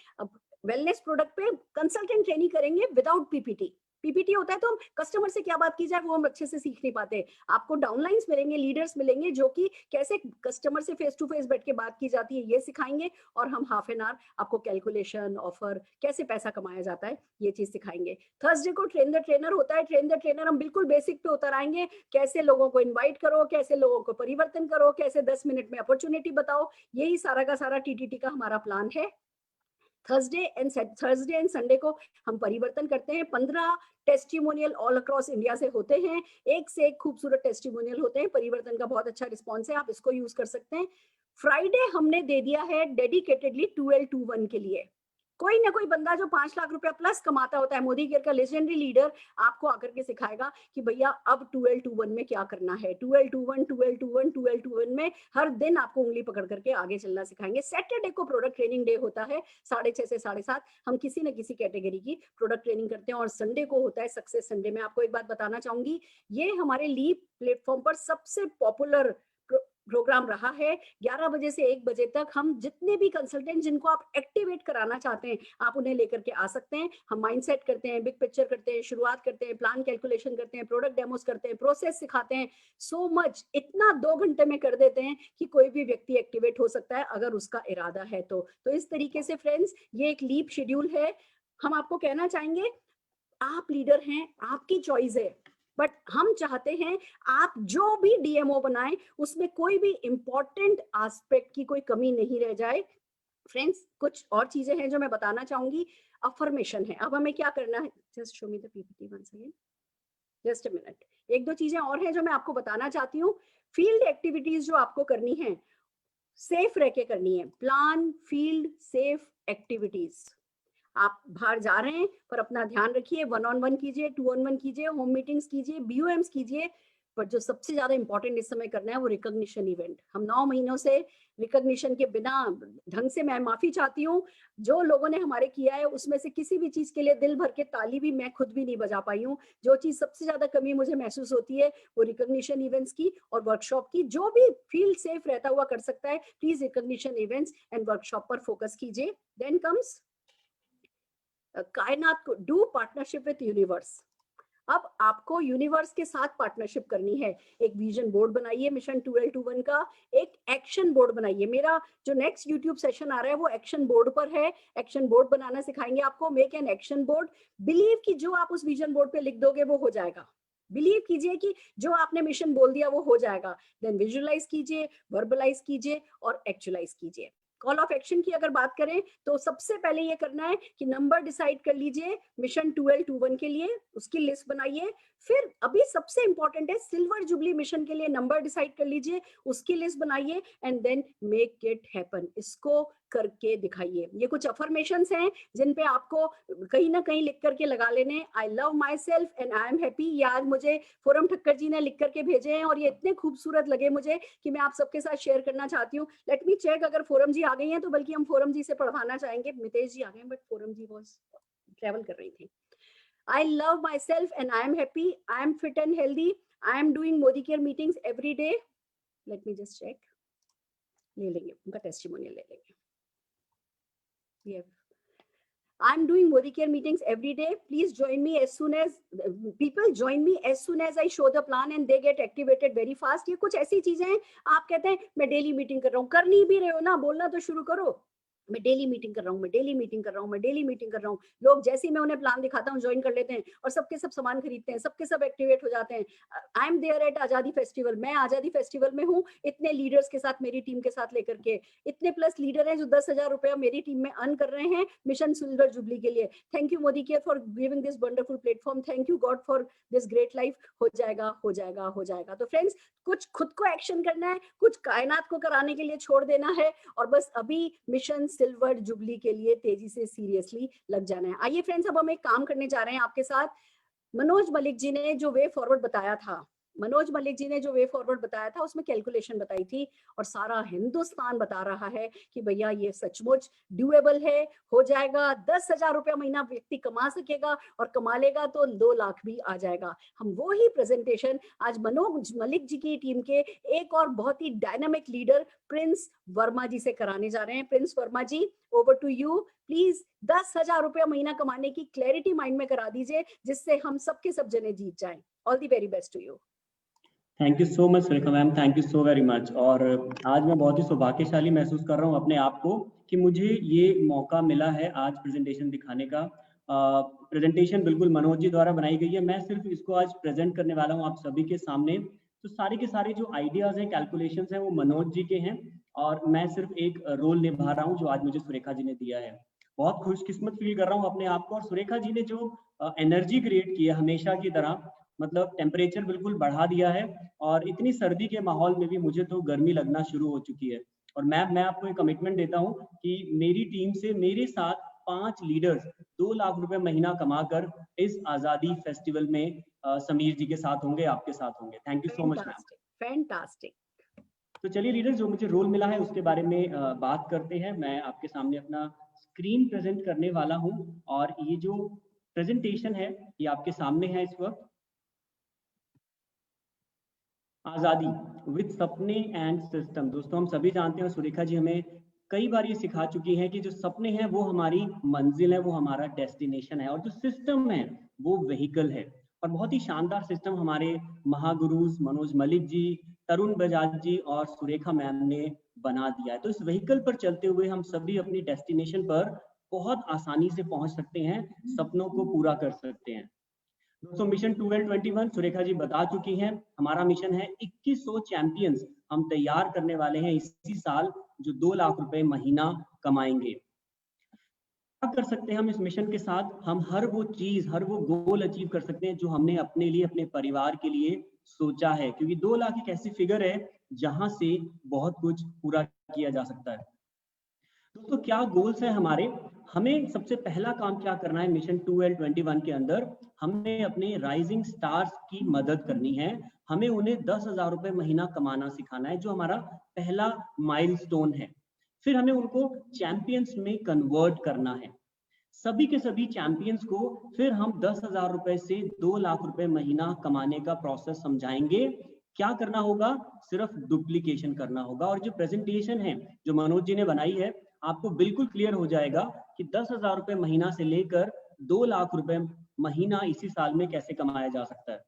वेलनेस प्रोडक्ट पे कंसल्टेंट ट्रेनिंग करेंगे विदाउट पीपीटी। पीपीटी होता है तो हम कस्टमर से क्या बात की जाए वो हम अच्छे से सीख नहीं पाते। आपको डाउनलाइंस मिलेंगे, लीडर्स मिलेंगे जो कि कैसे कस्टमर से फेस टू फेस बैठ के बात की जाती है ये सिखाएंगे, और हम हाफ एन आवर आपको कैलकुलेशन, ऑफर, कैसे पैसा कमाया जाता है ये चीज सिखाएंगे। थर्सडे को ट्रेन द ट्रेनर होता है। ट्रेन द ट्रेनर हम बिल्कुल बेसिक पे उतर आएंगे, कैसे लोगों को इन्वाइट करो, कैसे लोगों को परिवर्तन करो, कैसे 10 मिनट में अपॉर्चुनिटी बताओ, यही सारा का सारा टीटीटी का हमारा प्लान है। थर्सडे एंड संडे को हम परिवर्तन करते हैं। 15 टेस्टिमोनियल ऑल अक्रॉस इंडिया से होते हैं, एक से एक खूबसूरत टेस्टिमोनियल होते हैं। परिवर्तन का बहुत अच्छा रिस्पॉन्स है, आप इसको यूज कर सकते हैं। फ्राइडे हमने दे दिया है डेडिकेटेडली 12-1 के लिए। कोई ना कोई बंदा जो 5 लाख रुपया प्लस कमाता होता है, मोदी केयर का लेजेंडरी लीडर आपको आकर के सिखाएगा कि भैया अब 12-1 में क्या करना है। 12-1 में हर दिन आपको उंगली पकड़ करके आगे चलना सिखाएंगे। सैटरडे को प्रोडक्ट ट्रेनिंग डे होता है, 6:30 से 7:30 हम किसी न किसी कैटेगरी की प्रोडक्ट ट्रेनिंग करते हैं। और संडे को होता है सक्सेस संडे। मैं आपको एक बात बताना चाहूंगी, ये हमारे लीप प्लेटफॉर्म पर सबसे पॉपुलर प्रोग्राम रहा है। 11 बजे से 1 बजे तक हम जितने भी कंसल्टेंट जिनको आप एक्टिवेट कराना चाहते हैं आप उन्हें लेकर के आ सकते हैं। हम माइंडसेट करते हैं, बिग पिक्चर करते हैं, शुरुआत करते हैं, प्लान कैलकुलेशन करते हैं, प्रोडक्ट डेमोस करते हैं, प्रोसेस सिखाते हैं। सो मच, इतना 2 घंटे में कर देते हैं कि कोई भी व्यक्ति एक्टिवेट हो सकता है अगर उसका इरादा है तो इस तरीके से फ्रेंड्स ये एक लीप शेड्यूल है। हम आपको कहना चाहेंगे आप लीडर हैं, आपकी चॉइस है, बट हम चाहते हैं आप जो भी डीएमओ बनाएं उसमें कोई भी इंपॉर्टेंट एस्पेक्ट की कोई कमी नहीं रह जाए। फ्रेंड्स कुछ और चीजें हैं जो मैं बताना चाहूंगी। अफर्मेशन है, अब हमें क्या करना है, just show me the PPT once again, just a minute. 1-2 चीजें और हैं जो मैं आपको बताना चाहती हूँ। फील्ड एक्टिविटीज जो आपको करनी है सेफ रह के करनी है। Plan field safe activities. आप बाहर जा रहे हैं पर अपना ध्यान रखिए, 1-on-1 कीजिए, 2-on-1 कीजिए, होम मीटिंग्स कीजिए, BOMs कीजिए, पर जो सबसे ज्यादा इंपॉर्टेंट इस समय करना है वो रिकॉग्निशन इवेंट। हम 9 महीनों से रिकॉग्निशन के बिना ढंग से, मैं माफी चाहती हूँ जो लोगों ने हमारे किया है उसमें से किसी भी चीज के लिए दिल भर के ताली भी मैं खुद भी नहीं बजा पाई हूँ। जो चीज सबसे ज्यादा कमी मुझे महसूस होती है वो रिकॉग्निशन इवेंट्स की और वर्कशॉप की। जो भी फील्ड सेफ रहता हुआ कर सकता है please recognition events and workshop पर फोकस कीजिए। देन कम्स कायनात को डू पार्टनरशिप विद यूनिवर्स। अब आपको यूनिवर्स के साथ पार्टनरशिप करनी है। एक विजन बोर्ड बनाइए मिशन 12-1 का, एक एक्शन बोर्ड बनाइए। मेरा जो नेक्स्ट यूट्यूब सेशन आ रहा है वो एक्शन बोर्ड पर है। एक्शन बोर्ड बनाना सिखाएंगे आपको। Make an action board. Believe कि जो आप उस विजन बोर्ड पे लिख दोगे वो हो जाएगा। बिलीव कीजिए कि जो आपने मिशन बोल दिया वो हो जाएगा। देन विजुअलाइज कीजिए, वर्बलाइज कीजिए और एक्चुअलाइज कीजिए। कॉल ऑफ एक्शन की अगर बात करें तो सबसे पहले ये करना है कि नंबर डिसाइड कर लीजिए मिशन 12-1 के लिए, उसकी लिस्ट बनाइए। फिर अभी सबसे इंपॉर्टेंट है सिल्वर जुबली मिशन के लिए नंबर डिसाइड कर लीजिए, उसकी लिस्ट बनाइए and then make it happen. इसको करके दिखाइए। ये कुछ अफर्मेशंस हैं जिन पे आपको कहीं ना कहीं लिख करके लगा लेने। I love my self and I am happy. ये आज मुझे फोरम ठक्कर जी ने लिख करके भेजे हैं और ये इतने खूबसूरत लगे मुझे कि मैं आप सबके साथ शेयर करना चाहती हूँ। लेट मी चेक, अगर फोरम जी आ गई हैं तो बल्कि हम फोरम जी से पढ़वाना चाहेंगे। मितेश जी आ गए but Foram ji was travel कर रही थी। I love myself and I am happy. I am fit and healthy. I am doing Modi Care meetings every day. Let me just check. ले लेंगे उनका टेस्टिमोनियल ले लेंगे। Yeah. I'm doing Modi Care meetings every day. Please join me as soon as people join me as soon as I show the plan and they get activated very fast. ये कुछ ऐसी चीजें हैं आप कहते हैं मैं डेली मीटिंग कर रहा हूँ, कर नहीं भी रहे हो ना, बोलना तो शुरू करो। मैं डेली मीटिंग कर रहा हूँ, मैं डेली मीटिंग कर रहा हूँ, मैं डेली मीटिंग कर रहा हूँ। लोग जैसे ही मैं उन्हें प्लान दिखाता हूँ ज्वाइन कर लेते हैं और सबके सब सामान खरीदते हैं, सबके सब एक्टिवेट हो जाते हैं। आई एम देयर एट आजादी फेस्टिवल, मैं आजादी फेस्टिवल में हूँ, इतने लीडर्स के साथ, मेरी टीम के साथ लेकर के, इतने प्लस लीडर हैं जो 10,000 रुपया मेरी टीम में अर्न कर रहे हैं मिशन सिल्वर जुबली के लिए। Thank you Modi care for giving this wonderful platform, thank you God for this great life. हो जाएगा, हो जाएगा, हो जाएगा। तो फ्रेंड्स, कुछ खुद को एक्शन करना है, कुछ कायनात को कराने के लिए छोड़ देना है, और बस अभी मिशन सिल्वर जुबली के लिए तेजी से सीरियसली लग जाना है। आइए फ्रेंड्स, अब हम एक काम करने जा रहे हैं आपके साथ। मनोज मलिक जी ने जो वे फॉरवर्ड बताया था, मनोज मलिक जी ने जो वे फॉरवर्ड बताया था उसमें कैलकुलेशन बताई थी, और सारा हिंदुस्तान बता रहा है कि भैया ये सचमुच ड्यूएबल है, हो जाएगा। 10,000 रुपया महीना व्यक्ति कमा सकेगा, और कमा लेगा तो 2 लाख भी आ जाएगा। हम वो ही प्रेजेंटेशन आज मनोज मलिक जी की टीम के एक और बहुत ही dynamic leader Prince Verma ji से कराने जा रहे हैं। Prince Verma ji, over to you. Please 10,000 रुपया महीना कमाने की क्लैरिटी माइंड में करा दीजिए, जिससे हम सबके सब जने जीत जाएं। All the very best to you. Thank you so much Surekha ma'am, thank you so very much. और आज मैं बहुत ही सौभाग्यशाली महसूस कर रहा हूँ अपने आप को कि मुझे ये मौका मिला है आज प्रेजेंटेशन दिखाने का। प्रेजेंटेशन बिल्कुल मनोज जी द्वारा बनाई गई है, मैं सिर्फ इसको आज प्रेजेंट करने वाला हूँ आप सभी के सामने। तो सारे के सारे जो आइडियाज हैं, कैलकुलेशंस हैं, वो मनोज जी के हैं, और मैं सिर्फ एक रोल निभा रहा हूँ जो आज मुझे सुरेखा जी ने दिया है। बहुत खुशकिस्मत फील कर रहा हूँ अपने आप को, और सुरेखा जी ने जो एनर्जी क्रिएट की है हमेशा की तरह, मतलब टेम्परेचर बिल्कुल बढ़ा दिया है, और इतनी सर्दी के माहौल में भी मुझे तो गर्मी लगना शुरू हो चुकी है। और मैं आपको एक कमिटमेंट देता हूँ कि मेरी टीम से मेरे साथ 5 लीडर्स 2 लाख रुपए महीना कमाकर इस आजादी फेस्टिवल में समीर जी के साथ होंगे, आपके साथ होंगे। Thank you so much ma'am. Fantastic. तो चलिए लीडर, जो मुझे रोल मिला है उसके बारे में बात करते हैं। मैं आपके सामने अपना स्क्रीन प्रेजेंट करने वाला हूँ, और ये जो प्रेजेंटेशन है ये आपके सामने है इस वक्त। आजादी विद सपने एंड सिस्टम। दोस्तों, हम सभी जानते हैं, सुरेखा जी हमें कई बार ये सिखा चुकी हैं कि जो सपने हैं वो हमारी मंजिल है, वो हमारा डेस्टिनेशन है, और जो सिस्टम है वो व्हीकल है। और बहुत ही शानदार सिस्टम हमारे महागुरुज मनोज मलिक जी, तरुण बजाज जी और सुरेखा मैम ने बना दिया है। तो इस व्हीकल पर चलते हुए हम सभी अपनी डेस्टिनेशन पर बहुत आसानी से पहुंच सकते हैं, सपनों को पूरा कर सकते हैं। दोस्तों, मिशन 1221 सुरेखा जी बता चुकी हैं, हमारा मिशन है 2100 चैंपियंस हम तैयार करने वाले हैं इसी साल, जो 2 लाख रुपए महीना कमाएंगे। क्या कर सकते हैं हम इस मिशन के साथ? हम हर वो चीज, हर वो गोल अचीव कर सकते हैं जो हमने अपने लिए, अपने परिवार के लिए सोचा है, क्योंकि 2 लाख एक ऐसी फिगर है जहां से बहुत कुछ पूरा किया जा सकता है। दोस्तों, क्या गोल्स हैं हमारे? हमें सबसे पहला काम क्या करना है मिशन 1221 के अंदर? हमें अपने राइजिंग स्टार्स की मदद करनी है, हमें उन्हें 10,000 रुपए महीना कमाना सिखाना है, जो हमारा पहला माइलस्टोन है। फिर हमें उनको चैंपियंस में कन्वर्ट करना है। सभी के सभी चैंपियंस को फिर हम 10,000 रुपए से 2 लाख रुपए महीना कमाने का प्रोसेस समझाएंगे। क्या करना होगा? सिर्फ डुप्लीकेशन करना होगा। और जो प्रेजेंटेशन है जो मनोज जी ने बनाई है, आपको बिल्कुल क्लियर हो जाएगा कि 10,000 रुपए महीना से लेकर 2 लाख रुपए महीना इसी साल में कैसे कमाया जा सकता है।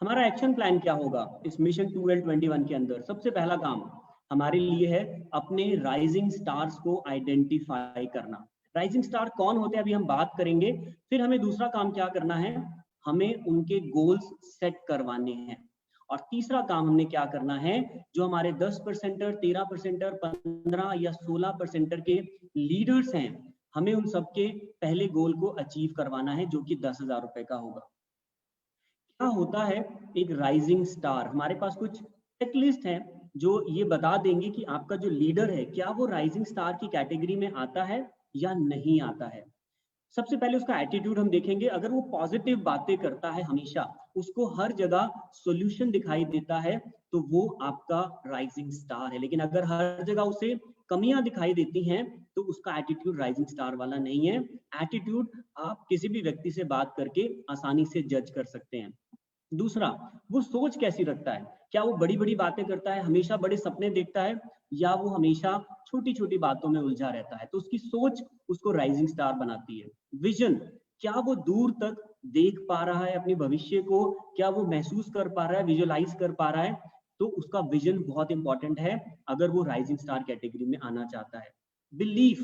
हमारा एक्शन प्लान क्या होगा इस मिशन 1221 के अंदर? सबसे पहला काम हमारे लिए है अपने राइजिंग स्टार्स को आइडेंटिफाई करना। राइजिंग स्टार कौन होते हैं अभी हम बात करेंगे। फिर हमें दूसरा काम क्या करना है? हमें उनके गोल्स सेट करवाने हैं। और तीसरा काम हमने क्या करना है? जो हमारे 10%, 13%, 15 या 16% के लीडर्स हैं, हमें उन सबके पहले गोल को अचीव करवाना है, जो कि 10,000 रुपए का होगा। क्या होता है एक राइजिंग स्टार? हमारे पास कुछ चेकलिस्ट है जो ये बता देंगे कि आपका जो लीडर है क्या वो राइजिंग स्टार की कैटेगरी में आता है या नहीं आता है। सबसे पहले उसका एटीट्यूड हम देखेंगे। अगर वो पॉजिटिव बातें करता है, हमेशा उसको हर जगह सॉल्यूशन दिखाई देता है, तो वो आपका राइजिंग स्टार है। लेकिन अगर हर जगह उसे कमियां दिखाई देती हैं, तो उसका एटीट्यूड राइजिंग स्टार वाला नहीं है। एटीट्यूड आप किसी भी व्यक्ति से बात करके आसानी से जज कर सकते हैं। दूसरा, वो सोच कैसी रखता है? क्या वो बड़ी बड़ी बातें करता है, हमेशा बड़े सपने देखता है, या वो हमेशा छोटी छोटी बातों में उलझा रहता है? तो उसकी सोच उसको राइजिंग स्टार बनाती है। विजन, क्या वो दूर तक देख पा रहा है अपने भविष्य को? क्या वो महसूस कर पा रहा है, विजुअलाइज कर पा रहा है? तो उसका विजन बहुत इंपॉर्टेंट है अगर वो राइजिंग स्टार कैटेगरी में आना चाहता है। बिलीफ,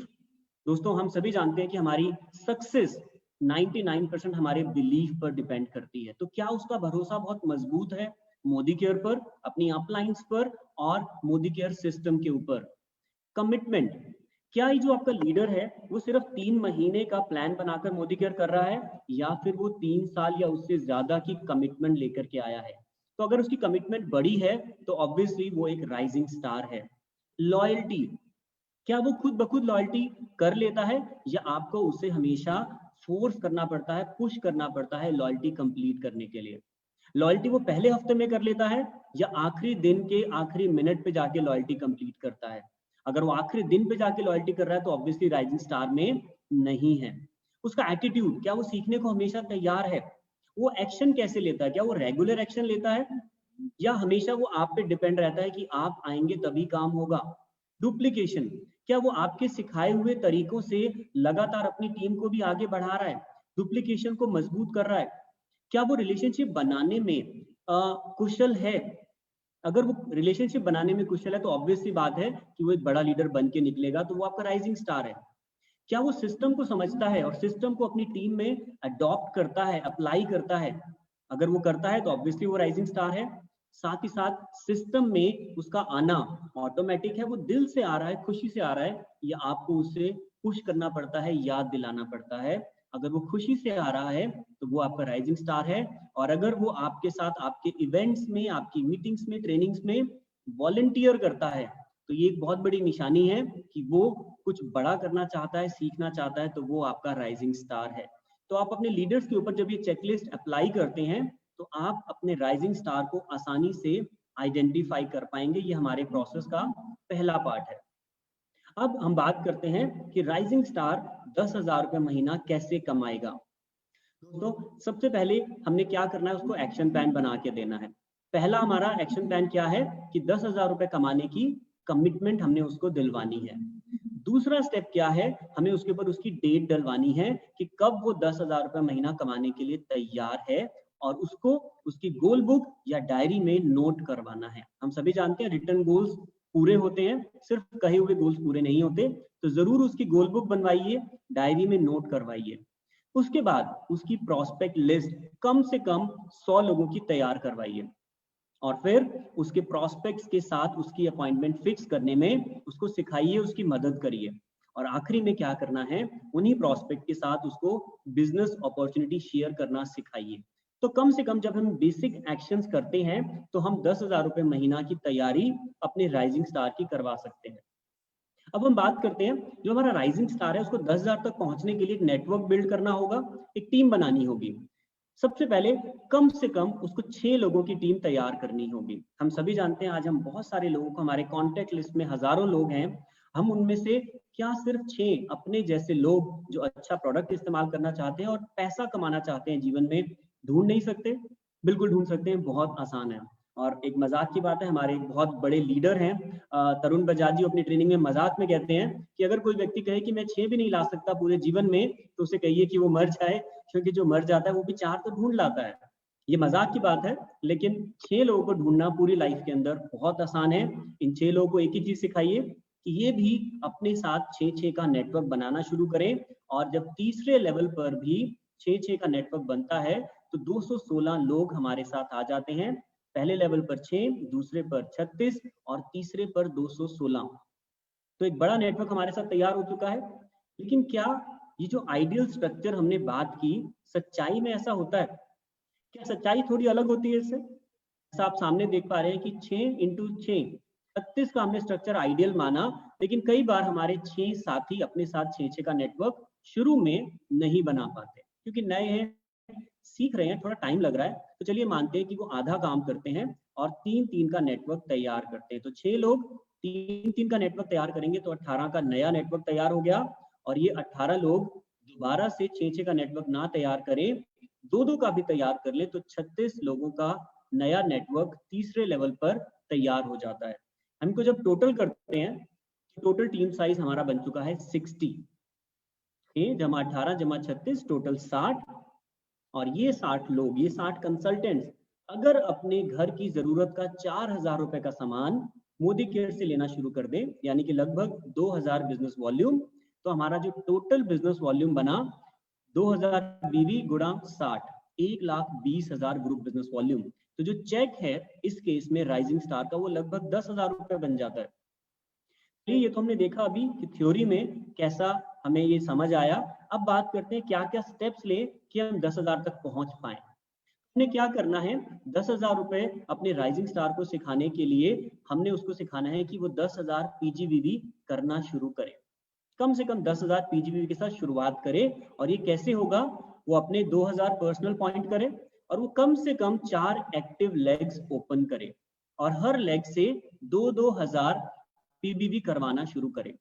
दोस्तों हम सभी जानते हैं कि हमारी सक्सेस 99% हमारे बिलीफ पर डिपेंड करती है। तो क्या उसका भरोसा बहुत मजबूत है मोदी केयर पर, अपनी अपलाइंस पर और मोदी केयर सिस्टम के ऊपर? कमिटमेंट, क्या ये जो आपका लीडर है वो सिर्फ 3 महीने का प्लान बनाकर मोदी केयर कर रहा है या फिर वो 3 साल या उससे ज्यादा की कमिटमेंट लेकर के आया है? तो अगर उसकी कमिटमेंट बड़ी है तो ऑब्वियसली वो एक राइजिंग स्टार है। लॉयल्टी, क्या वो खुद ब खुद लॉयल्टी कर लेता है या आपको उसे हमेशा फोर्स करना पड़ता है, पुश करना पड़ता है लॉयल्टी कंप्लीट करने के लिए? लॉयल्टी वो पहले हफ्ते में कर लेता है या आखिरी दिन के आखिरी मिनट पे जाके लॉयल्टी कंप्लीट करता है? अगर वो आखिरी दिन पे जाके लॉयल्टी कर रहा है तो ऑब्वियसली राइजिंग स्टार में नहीं है। उसका एटीट्यूड, क्या वो सीखने को हमेशा तैयार है? वो एक्शन कैसे लेता है? क्या वो रेगुलर एक्शन लेता है या हमेशा वो आप पे डिपेंड रहता है कि आप आएंगे तभी काम होगा? डुप्लीकेशन, क्या वो आपके सिखाए हुए तरीकों से लगातार अपनी टीम को भी आगे बढ़ा रहा है, डुप्लीकेशन को मजबूत कर रहा है? क्या वो रिलेशनशिप बनाने में कुशल है? अगर वो रिलेशनशिप बनाने में कुशल है तो ऑब्वियस सी बात है कि वो एक बड़ा लीडर बन के निकलेगा, तो वो आपका राइजिंग स्टार है। क्या वो सिस्टम को समझता है और सिस्टम को अपनी टीम में अडॉप्ट करता है, अप्लाई करता है? अगर वो करता है तो ऑब्वियसली वो राइजिंग स्टार है। साथ ही साथ सिस्टम में उसका आना ऑटोमेटिक है, वो दिल से आ रहा है, खुशी से आ रहा है, या आपको उसे पुश करना पड़ता है, याद दिलाना पड़ता है? अगर वो खुशी से आ रहा है तो वो आपका राइजिंग स्टार है। और अगर वो आपके साथ आपके इवेंट्स में, आपकी मीटिंग्स में, ट्रेनिंग्स में वॉलंटियर करता है तो ये एक बहुत बड़ी निशानी है कि वो कुछ बड़ा करना चाहता है, सीखना चाहता है, तो वो आपका राइजिंग स्टार है। तो आप अपने लीडर्स के ऊपर जब ये चेकलिस्ट अप्लाई करते हैं तो आप अपने राइजिंग स्टार को आसानी से आइडेंटिफाई कर पाएंगे। ये हमारे प्रोसेस का पहला पार्ट है। अब हम बात करते हैं कि राइजिंग स्टार 10,000 रुपए महीना कैसे कमाएगा। दोस्तों सबसे पहले हमने क्या करना है, उसको एक्शन प्लान बना के देना है। पहला हमारा एक्शन प्लान क्या है कि 10,000 रुपए कमाने की कमिटमेंट हमने उसको दिलवानी है। दूसरा स्टेप क्या है, हमें उसके ऊपर उसकी डेट डलवानी है कि कब वो 10,000 रुपए महीना कमाने के लिए तैयार है और उसको उसकी गोल बुक या डायरी में नोट करवाना है। हम सभी जानते हैं रिटर्न गोल्स पूरे होते हैं, सिर्फ कहे हुए गोल्स पूरे नहीं होते, तो जरूर उसकी गोल बुक बनवाइए, डायरी में नोट करवाइए। उसके बाद उसकी प्रोस्पेक्ट लिस्ट कम से कम 100 लोगों की तैयार करवाइए और फिर उसके प्रोस्पेक्ट्स के साथ उसकी अपॉइंटमेंट फिक्स करने में उसको सिखाइए, उसकी मदद करिए। और आखिरी में क्या करना है, उन्हीं प्रोस्पेक्ट के साथ उसको बिजनेस अपॉर्चुनिटी शेयर करना सिखाइए। तो कम से कम जब हम बेसिक एक्शंस करते हैं तो हम 10,000 रुपए महीना की तैयारी अपने राइजिंग स्टार की करवा सकते हैं। अब हम बात करते हैं, जो हमारा राइजिंग स्टार है उसको 10,000 तक पहुंचने के लिए एक नेटवर्क बिल्ड करना होगा, एक टीम बनानी होगी। सबसे पहले कम से कम उसको 6 लोगों की टीम तैयार करनी होगी। हम सभी जानते हैं आज हम बहुत सारे लोगों को, हमारे कॉन्टेक्ट लिस्ट में हजारों लोग हैं, हम उनमें से क्या सिर्फ 6 अपने जैसे लोग जो अच्छा प्रोडक्ट इस्तेमाल करना चाहते हैं और पैसा कमाना चाहते हैं जीवन में ढूंढ नहीं सकते? बिल्कुल ढूंढ सकते हैं, बहुत आसान है। और एक मजाक की बात है, हमारे एक बहुत बड़े लीडर हैं तरुण बजाज जी, अपनी ट्रेनिंग में मजाक में कहते हैं कि अगर कोई व्यक्ति कहे कि मैं 6 भी नहीं ला सकता पूरे जीवन में, तो उसे कहिए कि वो मर जाए, क्योंकि जो मर जाता है वो भी 4 तो ढूंढ लाता है। ये मजाक की बात है, लेकिन 6 लोगों को ढूंढना पूरी लाइफ के अंदर बहुत आसान है। इन 6 लोगों को एक ही चीज सिखाइए कि ये भी अपने साथ 6-6 का नेटवर्क बनाना शुरू करें। और जब तीसरे लेवल पर भी 6-6 का नेटवर्क बनता है तो 216 लोग हमारे साथ आ जाते हैं। पहले लेवल पर 6, दूसरे पर 36 और तीसरे पर 216। तो एक बड़ा नेटवर्क हमारे साथ तैयार हो चुका है। लेकिन क्या ये जो आइडियल स्ट्रक्चर हमने बात की, सच्चाई में ऐसा होता है? क्या सच्चाई थोड़ी अलग होती है इससे? जैसा आप सामने देख पा रहे हैं कि 6 इंटू 6, 36 का हमने स्ट्रक्चर आइडियल माना, लेकिन कई बार हमारे 6 साथी अपने साथ 6-6 का नेटवर्क शुरू में नहीं बना पाते क्योंकि नए हैं, सीख रहे हैं, थोड़ा टाइम लग रहा है। तो चलिए मानते हैं कि वो आधा काम करते हैं और 3-3 का नेटवर्क तैयार करते हैं। तो 6 लोग 3-3 का नेटवर्क तैयार करेंगे तो 18 का नया नेटवर्क तैयार हो गया। और ये 18 लोग दोबारा से 6-6 का नेटवर्क ना तैयार करें, 2-2 का भी तैयार कर ले, तो 36 लोगों का नया नेटवर्क तीसरे लेवल पर तैयार हो जाता है। हमको जब टोटल करते हैं, टोटल टीम साइज हमारा बन चुका है 60। जमा 18 जमा 36 टोटल 60। और ये 60 लोग, ये 60 कंसल्टेंट्स अगर अपने घर की जरूरत का 4,000 रुपए का सामान मोदी केयर से लेना शुरू कर दें, यानी कि लगभग 2000 बिजनेस वॉल्यूम, तो हमारा जो टोटल बिजनेस वॉल्यूम बना 2000 बीवी गुणा 60, 1,20,000 ग्रुप बिजनेस वॉल्यूम। तो जो चेक है इस केस में राइजिंग स्टार का वो लगभग 10,000 रुपए बन जाता है। ये तो हमने देखा अभी कि थ्योरी में कैसा हमें ये समझ आया। अब बात करते हैं क्या क्या स्टेप्स ले कि हम 10,000 तक पहुंच पाए। हमने क्या करना है, 10,000 रुपए अपने राइजिंग स्टार को सिखाने के लिए हमने उसको सिखाना है कि वो 10,000 पीजीवीवी करना शुरू करे, कम से कम 10,000 पीजीवीवी के साथ शुरुआत करे। और ये कैसे होगा, वो अपने 2,000 पर्सनल पॉइंट करे और वो कम से कम 4 एक्टिव लेग्स ओपन करे और हर लेग से 2,000 पीबीवी करवाना शुरू करे।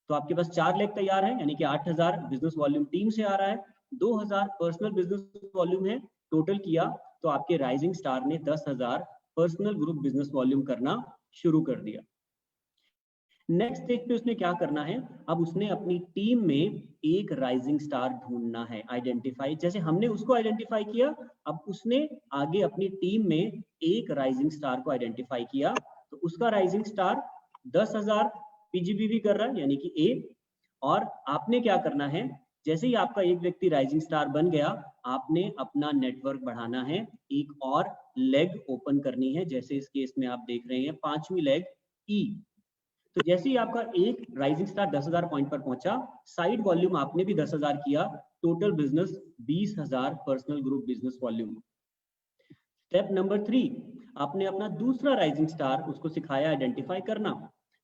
तो आपके पास 4 लेग तैयार है, यानी कि 8,000 बिजनेस वॉल्यूम टीम से आ रहा है, 2,000 पर्सनल बिजनेस वॉल्यूम है, टोटल किया तो आपके राइजिंग स्टार ने 10,000 पर्सनल ग्रुप बिजनेस वॉल्यूम करना शुरू कर दिया। नेक्स्ट स्टेज पे उसने क्या करना है, अब उसने अपनी टीम में एक राइजिंग स्टार ढूंढना है, आइडेंटिफाई। जैसे हमने उसको आइडेंटिफाई किया, अब उसने आगे अपनी टीम में एक राइजिंग स्टार को आइडेंटिफाई किया, तो उसका राइजिंग स्टार 10,000 पीजीबीवी कर रहा है, यानी कि ए। और आपने क्या करना है, जैसे ही आपका एक व्यक्ति राइजिंग स्टार बन गया, आपने अपना नेटवर्क बढ़ाना है, एक और लेग ओपन करनी है। जैसे इस केस में आप देख रहे हैं 5वीं लेग ई। तो जैसे ही आपका एक राइजिंग स्टार 10,000 पॉइंट पर पहुंचा, साइड वॉल्यूम आपने भी 10,000 किया, total business 20,000 personal group business volume. Step number 3, आपने अपना दूसरा राइजिंग स्टार उसको सिखाया आइडेंटिफाई करना।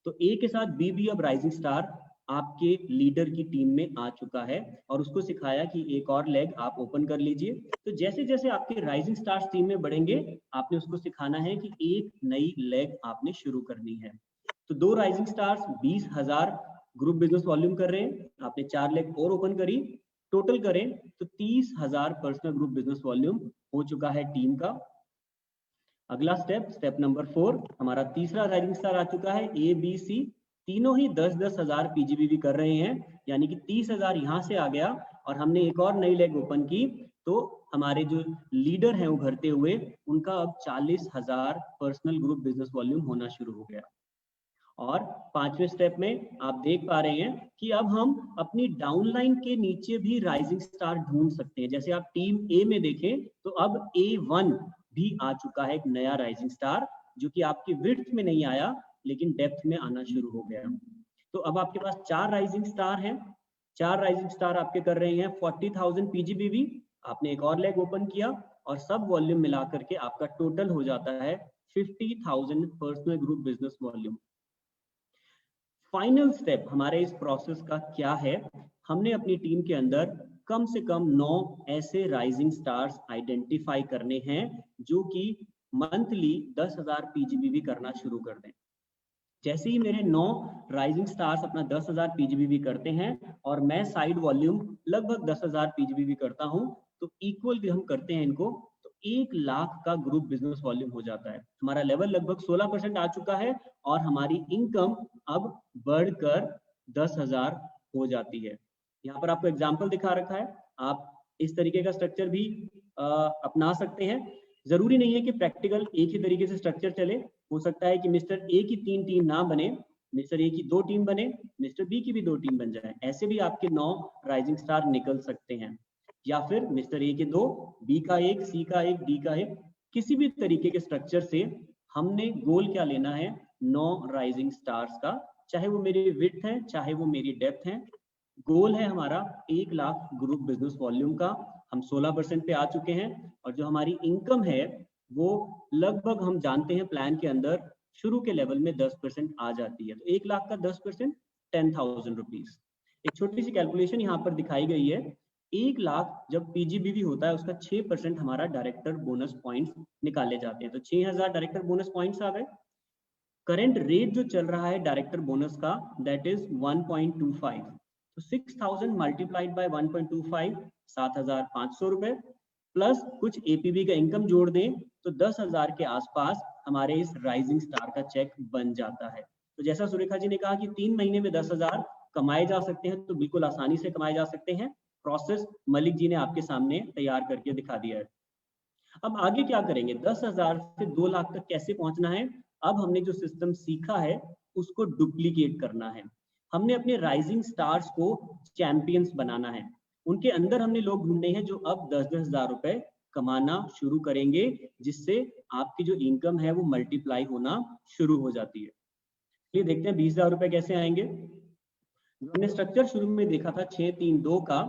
तो ए के साथ बी भी अब राइजिंग स्टार आपके लीडर की टीम में आ चुका है और उसको सिखाया कि एक और लेग आप ओपन कर लीजिए। तो जैसे जैसे आपके राइजिंग स्टार्स टीम में बढ़ेंगे, आपने उसको सिखाना है कि एक नई लेग आपने शुरू करनी है। तो 2 rising stars 20,000 group business volume कर रहे हैं, आपने 4 लेग और ओपन करी, टोटल करें तो 30,000 पर्सनल ग्रुप बिजनेस वॉल्यूम हो चुका है टीम का। अगला स्टेप, स्टेप नंबर 4, हमारा तीसरा राइजिंग स्टार आ चुका है, ए बी सी, तीनों ही 10,000 पीजीबीवी कर रहे हैं, यानी कि 30,000 यहाँ से आ गया और हमने एक और नई लेग ओपन की, तो हमारे जो लीडर हैं उभरते हुए, उनका अब 40,000 पर्सनल ग्रुप बिजनेस वॉल्यूम होना शुरू हो गया। और 5वें स्टेप में आप देख पा रहे हैं कि अब हम अपनी डाउनलाइन के नीचे भी राइजिंग स्टार ढूंढ सकते हैं। जैसे आप टीम ए में देखें तो अब A1 भी आ चुका है, एक नया राइजिंग स्टार, जो कि आपकी विड्थ में नहीं आया लेकिन डेप्थ में आना शुरू हो गया। तो अब आपके पास 4 राइजिंग स्टार हैं, 4 राइजिंग स्टार आपके कर रहे हैं 40,000 पीजीबीवी। आपने एक और लेग ओपन किया और सब वॉल्यूम मिला करके आपका टोटल हो जाता है 50,000 personal group business volume. Final step हमारे इस प्रोसेस का क्या है, हमने अपनी टीम के अंदर कम से कम 9 ऐसे राइजिंग स्टार्स आइडेंटिफाई करने हैं जो कि मंथली 10,000 पीजीबीवी करना शुरू कर दें। जैसे ही मेरे 9 राइजिंग स्टार्स अपना 10,000 पीजीबीवी करते हैं और मैं साइड वॉल्यूम लगभग 10,000 पीजीबीवी करता हूं, तो इक्वल भी हम करते हैं इनको, तो 1 लाख का ग्रुप बिजनेस वॉल्यूम हो जाता है। हमारा लेवल लगभग 16% आ चुका है और हमारी इनकम अब बढ़कर 10,000 हो जाती है। यहाँ पर आपको एग्जाम्पल दिखा रखा है, आप इस तरीके का स्ट्रक्चर भी अपना सकते हैं। जरूरी नहीं है कि प्रैक्टिकल एक ही तरीके से स्ट्रक्चर चले, हो सकता है कि मिस्टर ए की 3 टीम ना बने, मिस्टर ए की 2 टीम बने, मिस्टर बी की भी 2 टीम बन जाए। ऐसे भी आपके 9 राइजिंग स्टार निकल सकते हैं, या फिर मिस्टर ए के 2, बी का 1, सी का 1, डी का 1, किसी भी तरीके के स्ट्रक्चर से हमने गोल क्या लेना है, 9 राइजिंग स्टार्स का, चाहे वो मेरी विड्थ है चाहे वो मेरी डेप्थ है। गोल है हमारा 1 लाख ग्रुप बिजनेस वॉल्यूम का, हम 16% पे आ चुके हैं और जो हमारी इनकम है वो लगभग हम जानते हैं प्लान के अंदर शुरू के लेवल में 10% आ जाती है। तो 1 लाख का 10% 10,000 रुपीज। एक छोटी सी कैलकुलेशन यहाँ पर दिखाई गई है, 1 लाख जब पीजीबीवी होता है उसका 6% हमारा डायरेक्टर बोनस पॉइंट्स निकाले जाते हैं। तो 6,000 डायरेक्टर बोनस पॉइंट्स आ गए। करंट रेट जो चल रहा है डायरेक्टर बोनस का, दैट इज 1.25। तो 6,000 मल्टीप्लाइड बाय 1.25, 7,500 रुपए, प्लस कुछ एपीबी का इनकम जोड़ दें तो 10,000 के आसपास हमारे इस राइजिंग स्टार का चेक बन जाता है। तो जैसा सुरेखा जी ने कहा कि 3 महीने में 10,000 कमाए जा सकते हैं, तो बिल्कुल आसानी से कमाए जा सकते हैं। प्रोसेस मलिक जी ने आपके सामने तैयार करके दिखा दिया है। अब आगे क्या करेंगे, 10,000 से 2 लाख तक कैसे पहुंचना है, अब हमने जो सिस्टम सीखा है उसको डुप्लीकेट करना है। हमने अपने राइजिंग स्टार्स को चैंपियंस बनाना है। उनके अंदर हमने लोग ढूंढने हैं जो अब 10-10 हजार रुपए कमाना शुरू करेंगे, जिससे आपकी जो इनकम है वो मल्टीप्लाई होना शुरू हो जाती है। ये देखते हैं 20 हजार रुपए कैसे आएंगे। जो हमने स्ट्रक्चर शुरू में देखा था 6-3-2 का,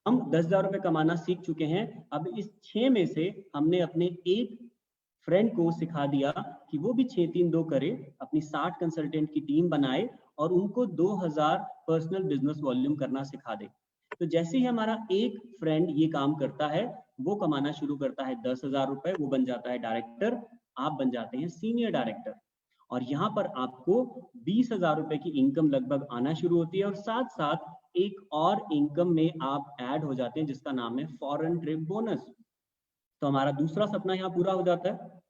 हम 10 हजार रुपए कमाना सीख चुके हैं। अब इस 6 में से हमने अपने एक फ्रेंड को सिखा दिया कि वो भी 6-3-2 करे, अपनी 60 कंसल्टेंट की टीम बनाए और उनको 2000 पर्सनल बिजनेस वॉल्यूम करना सिखा दे। तो जैसे ही हमारा एक फ्रेंड ये काम करता है, वो कमाना शुरू करता है 10 हजार रुपए, वो बन जाता है डायरेक्टर, आप बन जाते हैं सीनियर डायरेक्टर। और यहाँ पर आपको 20 हजार रुपए की इनकम लगभग आना शुरू होती है और साथ साथ एक और इनकम में आप ऐड हो जाते हैं जिसका नाम है फॉरेन ट्रिप बोनस। तो हमारा दूसरा सपना यहाँ पूरा हो जाता है।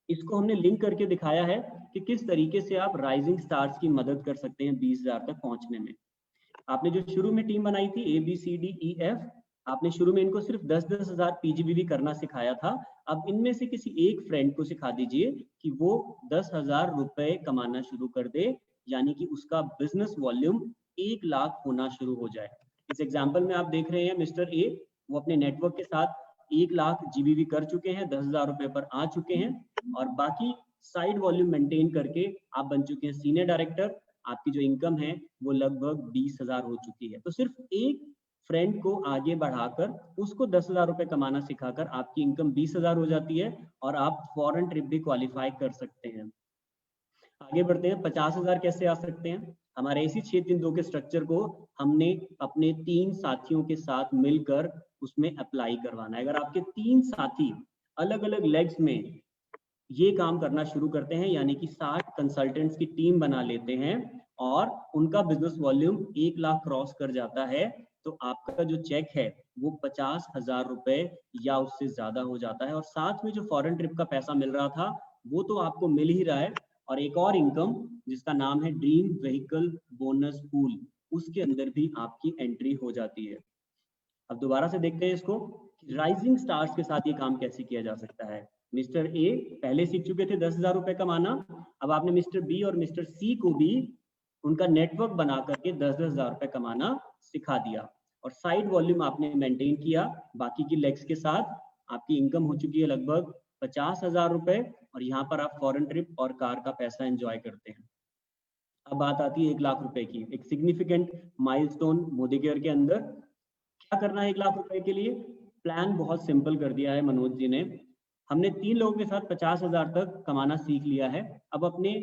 इसको हमने लिंक करके दिखाया है कि किस तरीके से आप राइजिंग स्टार्स की मदद कर सकते हैं 20 हजार तक पहुंचने में। आपने जो शुरू में टीम बनाई थी ABCDEF, आपने शुरू में इनको सिर्फ 10-10 हजार पीजीबीवी करना सिखाया था। अब इनमें से किसी एक फ्रेंड को सिखा दीजिए कि वो 10 हजार रुपए कमाना शुरू कर दे, यानी कि उसका बिजनेस वॉल्यूम 1 लाख होना शुरू हो जाए। इस एग्जाम्पल में आप देख रहे हैं मिस्टर ए, वो अपने नेटवर्क के साथ 1 लाख जीबीवी कर चुके हैं, 10 हजार रुपए पर आ चुके हैं और बाकी साइड वॉल्यूम मेंटेन करके आप बन चुके हैं सीनियर डायरेक्टर। आपकी जो इनकम है वो लगभग 20 हजार हो चुकी है। तो सिर्फ एक फ्रेंड को आगे बढ़ाकर उसको 10 हजार रुपए कमाना सिखाकर आपकी इनकम 20 हजार हो जाती है और आप फॉरेन ट्रिप भी क्वालिफाई कर सकते हैं। आगे बढ़ते हैं, 50 हजार कैसे आ सकते हैं। हमारे इसी 6-3-2 के स्ट्रक्चर को हमने अपने 3 साथियों के साथ मिलकर उसमें अप्लाई करवाना है। अगर आपके 3 साथी अलग अलग लेग्स में ये काम करना शुरू करते हैं, यानी कि 60 कंसल्टेंट्स की टीम बना लेते हैं और उनका बिजनेस वॉल्यूम 1 लाख क्रॉस कर जाता है, तो आपका जो चेक है वो 50 हजार रुपए या उससे ज्यादा हो जाता है और साथ में जो फॉरेन ट्रिप का पैसा मिल रहा था वो तो आपको मिल ही रहा है और एक और इनकम जिसका नाम है ड्रीम व्हीकल बोनस पूल, उसके अंदर भी आपकी एंट्री हो जाती है। अब दोबारा से देखते हैं इसको, राइजिंग स्टार्स के साथ ये काम कैसे किया जा सकता है। मिस्टर ए पहले सीख चुके थे 10 हजार रुपए कमाना, अब आपने मिस्टर बी और मिस्टर सी को भी उनका नेटवर्क बना करके 10-10 हजार रुपए कमाना सिखा दिया और साइड वॉल्यूम आपने मेंटेन किया। बाकी की लेग्स के साथ आपकी इनकम हो चुकी है लगभग 50 हजार रुपए और यहाँ पर आप फॉरेन ट्रिप और कार का पैसा एंजॉय करते हैं। अब बात आती है 1 लाख रुपए की, एक सिग्निफिकेंट माइलस्टोन मोदी केयर के अंदर। क्या करना है 1 लाख रुपए के लिए? प्लान बहुत सिंपल कर दिया है मनोज जी ने। हमने 3 लोगों के साथ 50 हजार तक कमाना सीख लिया है। अब अपने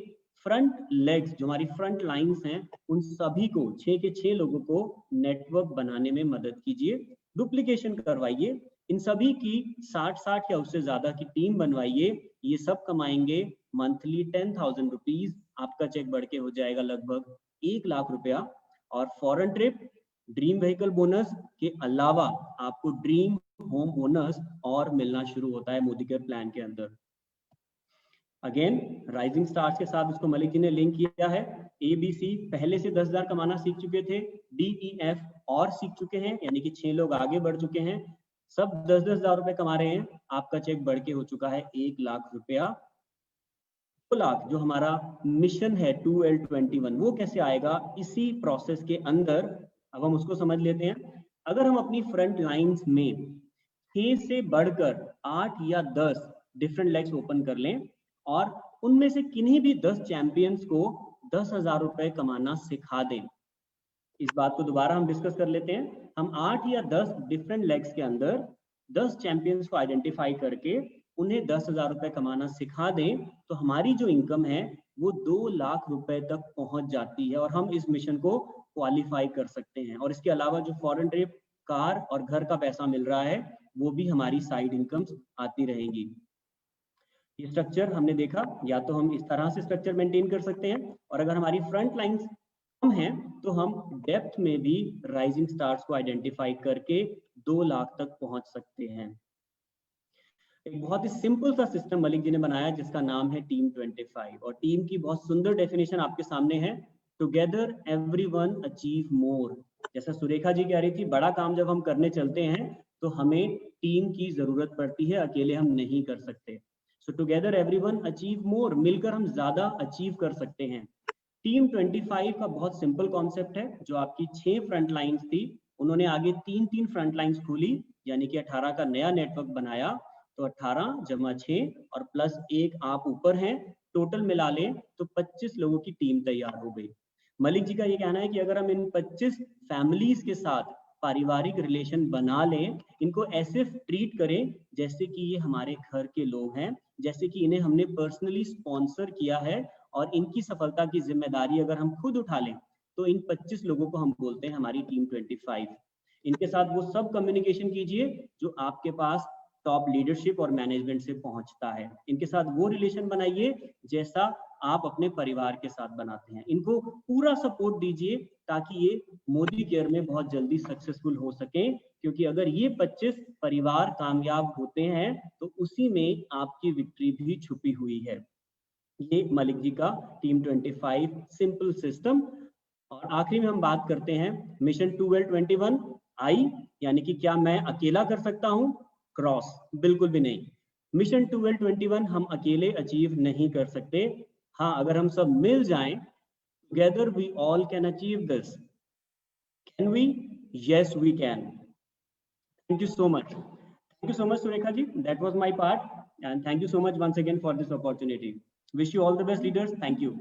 फ्रंट लेग्स, जो हमारी फ्रंट लाइंस हैं, उन सभी को 6 के 6 लोगों को नेटवर्क बनाने में मदद कीजिए, डुप्लीकेशन करवाइए, इन सभी की 60-60 या उससे ज्यादा की टीम बनवाइए। ये सब कमाएंगे मंथली 10,000 रुपीज, आपका चेक बढ़ के हो जाएगा लगभग 1 लाख रुपया। और foreign trip, dream vehicle bonus के अलावा आपको ड्रीम होम बोनस और मिलना शुरू होता है मोदी केयर प्लान के अंदर। अगेन राइजिंग स्टार्स के साथ उसको मलिक जी ने लिंक किया है। ABC पहले से 10 हजार कमाना सीख चुके थे, DEF और सीख चुके हैं, यानी कि 6 लोग आगे बढ़ चुके हैं, सब 10-10 हजार रुपए कमा रहे हैं। आपका चेक बढ़ के हो चुका है 1 लाख रुपया। 2 लाख जो हमारा मिशन है 2L21, वो कैसे आएगा इसी प्रोसेस के अंदर। अब हम उसको समझ लेते हैं। अगर हम अपनी फ्रंट लाइंस में 6 से बढ़कर 8 या 10 डिफरेंट लेग्स ओपन कर लें और उनमें से किन्हीं भी 10 चैंपियंस को 10 हजार रुपए कमाना सिखा दें। इस बात को दोबारा हम डिस्कस कर लेते हैं। हम 8 या 10 डिफरेंट लेग्स के अंदर 10 चैंपियंस को आइडेंटिफाई करके उन्हें 10 हजार रुपए कमाना सिखा दें, तो हमारी जो इनकम है वो 2 लाख रुपए तक पहुंच जाती है और हम इस मिशन को क्वालिफाई कर सकते हैं। और इसके अलावा जो फॉरेन ट्रिप, कार और घर का पैसा मिल रहा है वो भी हमारी साइड इनकम्स आती रहेंगी। ये स्ट्रक्चर हमने देखा, या तो हम इस तरह से स्ट्रक्चर मेंटेन कर सकते हैं और अगर हमारी फ्रंट लाइंस कम हैं तो हम डेप्थ में भी राइजिंग स्टार्स को आइडेंटिफाई करके 2 लाख तक पहुंच सकते हैं। एक बहुत ही सिंपल सा सिस्टम मलिक जी ने बनाया जिसका नाम है टीम 25 और टीम की बहुत सुंदर डेफिनेशन आपके सामने है, टुगेदर एवरीवन अचीव मोर। जैसा सुरेखा जी कह रही थी, बड़ा काम जब हम करने चलते हैं तो हमें टीम की जरूरत पड़ती है, अकेले हम नहीं कर सकते। सो टुगेदर एवरीवन अचीव मोर, मिलकर हम ज्यादा अचीव कर सकते हैं। टीम 25 का बहुत सिंपल कॉन्सेप्ट है। जो आपकी 6 फ्रंट लाइंस थी, उन्होंने आगे 3 फ्रंट लाइंस खोली, यानी कि 18 का नया नेटवर्क बनाया। तो 18 जमा 6 और प्लस 1 आप ऊपर हैं, टोटल मिला लें तो 25 लोगों की टीम तैयार हो गई। मलिक जी का ये कहना है कि अगर हम इन 25 फैमिलीज के साथ पारिवारिक रिलेशन बना लें, इनको ऐसे ट्रीट करें जैसे कि ये हमारे घर के लोग हैं, जैसे कि इन्हें हमने पर्सनली स्पॉन्सर किया है, और इनकी सफलता की जिम्मेदारी अगर हम खुद उठा लें, तो इन 25 लोगों को हम बोलते हैं हमारी टीम 25। इनके साथ वो सब कम्युनिकेशन कीजिए जो आपके पास टॉप लीडरशिप और मैनेजमेंट से पहुंचता है। इनके साथ वो रिलेशन बनाइए जैसा आप अपने परिवार के साथ बनाते हैं। इनको पूरा सपोर्ट दीजिए ताकि ये मोदी केयर में बहुत जल्दी सक्सेसफुल हो सके, क्योंकि अगर ये 25 परिवार कामयाब होते हैं तो उसी में आपकी विक्ट्री भी छुपी हुई है। ये मलिक जी का टीम 25 सिंपल सिस्टम। और आखिरी में हम बात करते हैं मिशन 1221 आई, यानी कि क्या मैं अकेला कर सकता हूं? क्रॉस, बिल्कुल भी नहीं। मिशन 1221 हम अकेले अचीव नहीं कर सकते। हाँ, अगर हम सब मिल जाएं, together we all can achieve this. Can we? Yes we can. Thank you so much. Thank you so much Surekha ji, that was my part, and thank you so much once again for this opportunity. Wish you all the best leaders. Thank you.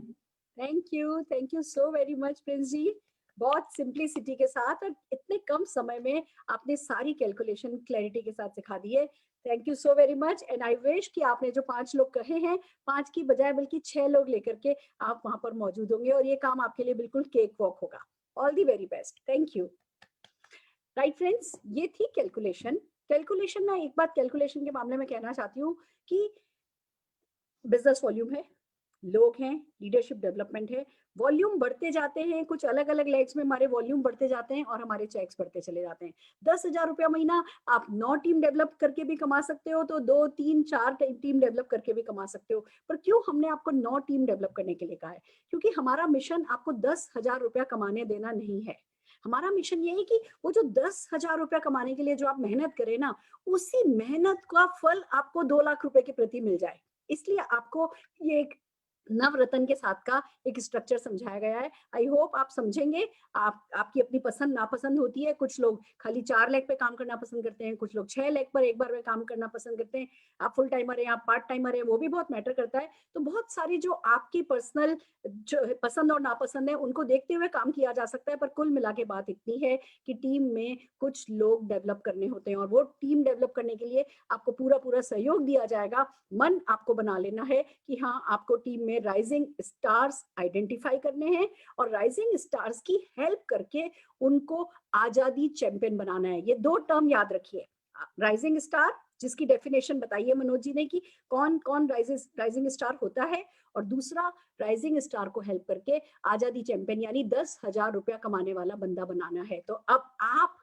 Thank you so very much Prince ji. बहुत सिंप्लिसिटी के साथ और इतने कम समय में आपने सारी कैलकुलेशन क्लैरिटी के साथ सिखा दी है। Thank you so very much. And I wish कि आपने जो 5 लोग कहे हैं, 5 की बजाय बल्कि 6 लोग लेकर के आप वहां पर मौजूद होंगे और ये काम आपके लिए बिल्कुल केक वॉक होगा। All the very best. Thank you. Right friends, ये थी कैलकुलेशन। कैलकुलेशन ना, एक बात कैलकुलेशन के मामले में कहना चाहती हूँ कि बिजनेस वॉल्यूम है, लोग हैं, लीडरशिप डेवलपमेंट है, वॉल्यूम बढ़ते जाते हैं, कुछ अलग अलग लेग्स में हमारे वॉल्यूम बढ़ते जाते हैं और हमारे चेक्स बढ़ते चले जाते हैं। 10,000 रुपया महीना आप 9 टीम डेवलप करके भी कमा सकते हो, तो 2, 3, 4 टीम डेवलप करके भी कमा सकते हो। पर क्यों हमने आपको 9 टीम डेवलप करने के लिए कहा है? क्योंकि हमारा मिशन आपको 10,000 रुपया कमाने देना नहीं है। हमारा मिशन ये है कि वो जो 10,000 रुपया कमाने के लिए जो आप मेहनत करें ना, उसी मेहनत का फल आपको 2 लाख रुपए के प्रति मिल जाए। इसलिए आपको ये एक नवरत्न के साथ का एक स्ट्रक्चर समझाया गया है। आई होप आप समझेंगे। आपकी अपनी पसंद नापसंद होती है। कुछ लोग खाली 4 लेग पे काम करना पसंद करते हैं, कुछ लोग 6 लेग पर एक बार में काम करना पसंद करते हैं। आप फुल टाइमर है, आप पार्ट टाइमर है, वो भी बहुत मैटर करता है। तो बहुत सारी जो आपकी पर्सनल जो पसंद और नापसंद है, उनको देखते हुए काम किया जा सकता है। पर कुल मिला के बात इतनी है कि टीम में कुछ लोग डेवलप करने होते हैं और वो टीम डेवलप करने के लिए आपको पूरा सहयोग दिया जाएगा। मन आपको बना लेना है कि हाँ, आपको टीम में राइजिंग स्टार्स आइडेंटिफाई करने हैं और राइजिंग स्टार्स की हेल्प करके उनको आजादी चैंपियन बनाना है। ये 2 टर्म याद रखिए। राइजिंग स्टार, जिसकी डेफिनेशन बताइए मनोज जी ने कि कौन कौन राइजिंग स्टार होता है, और दूसरा राइजिंग स्टार को हेल्प करके आजादी चैंपियन यानी 10,000 रुपया कमाने वाला बंदा बनाना है। तो अब आप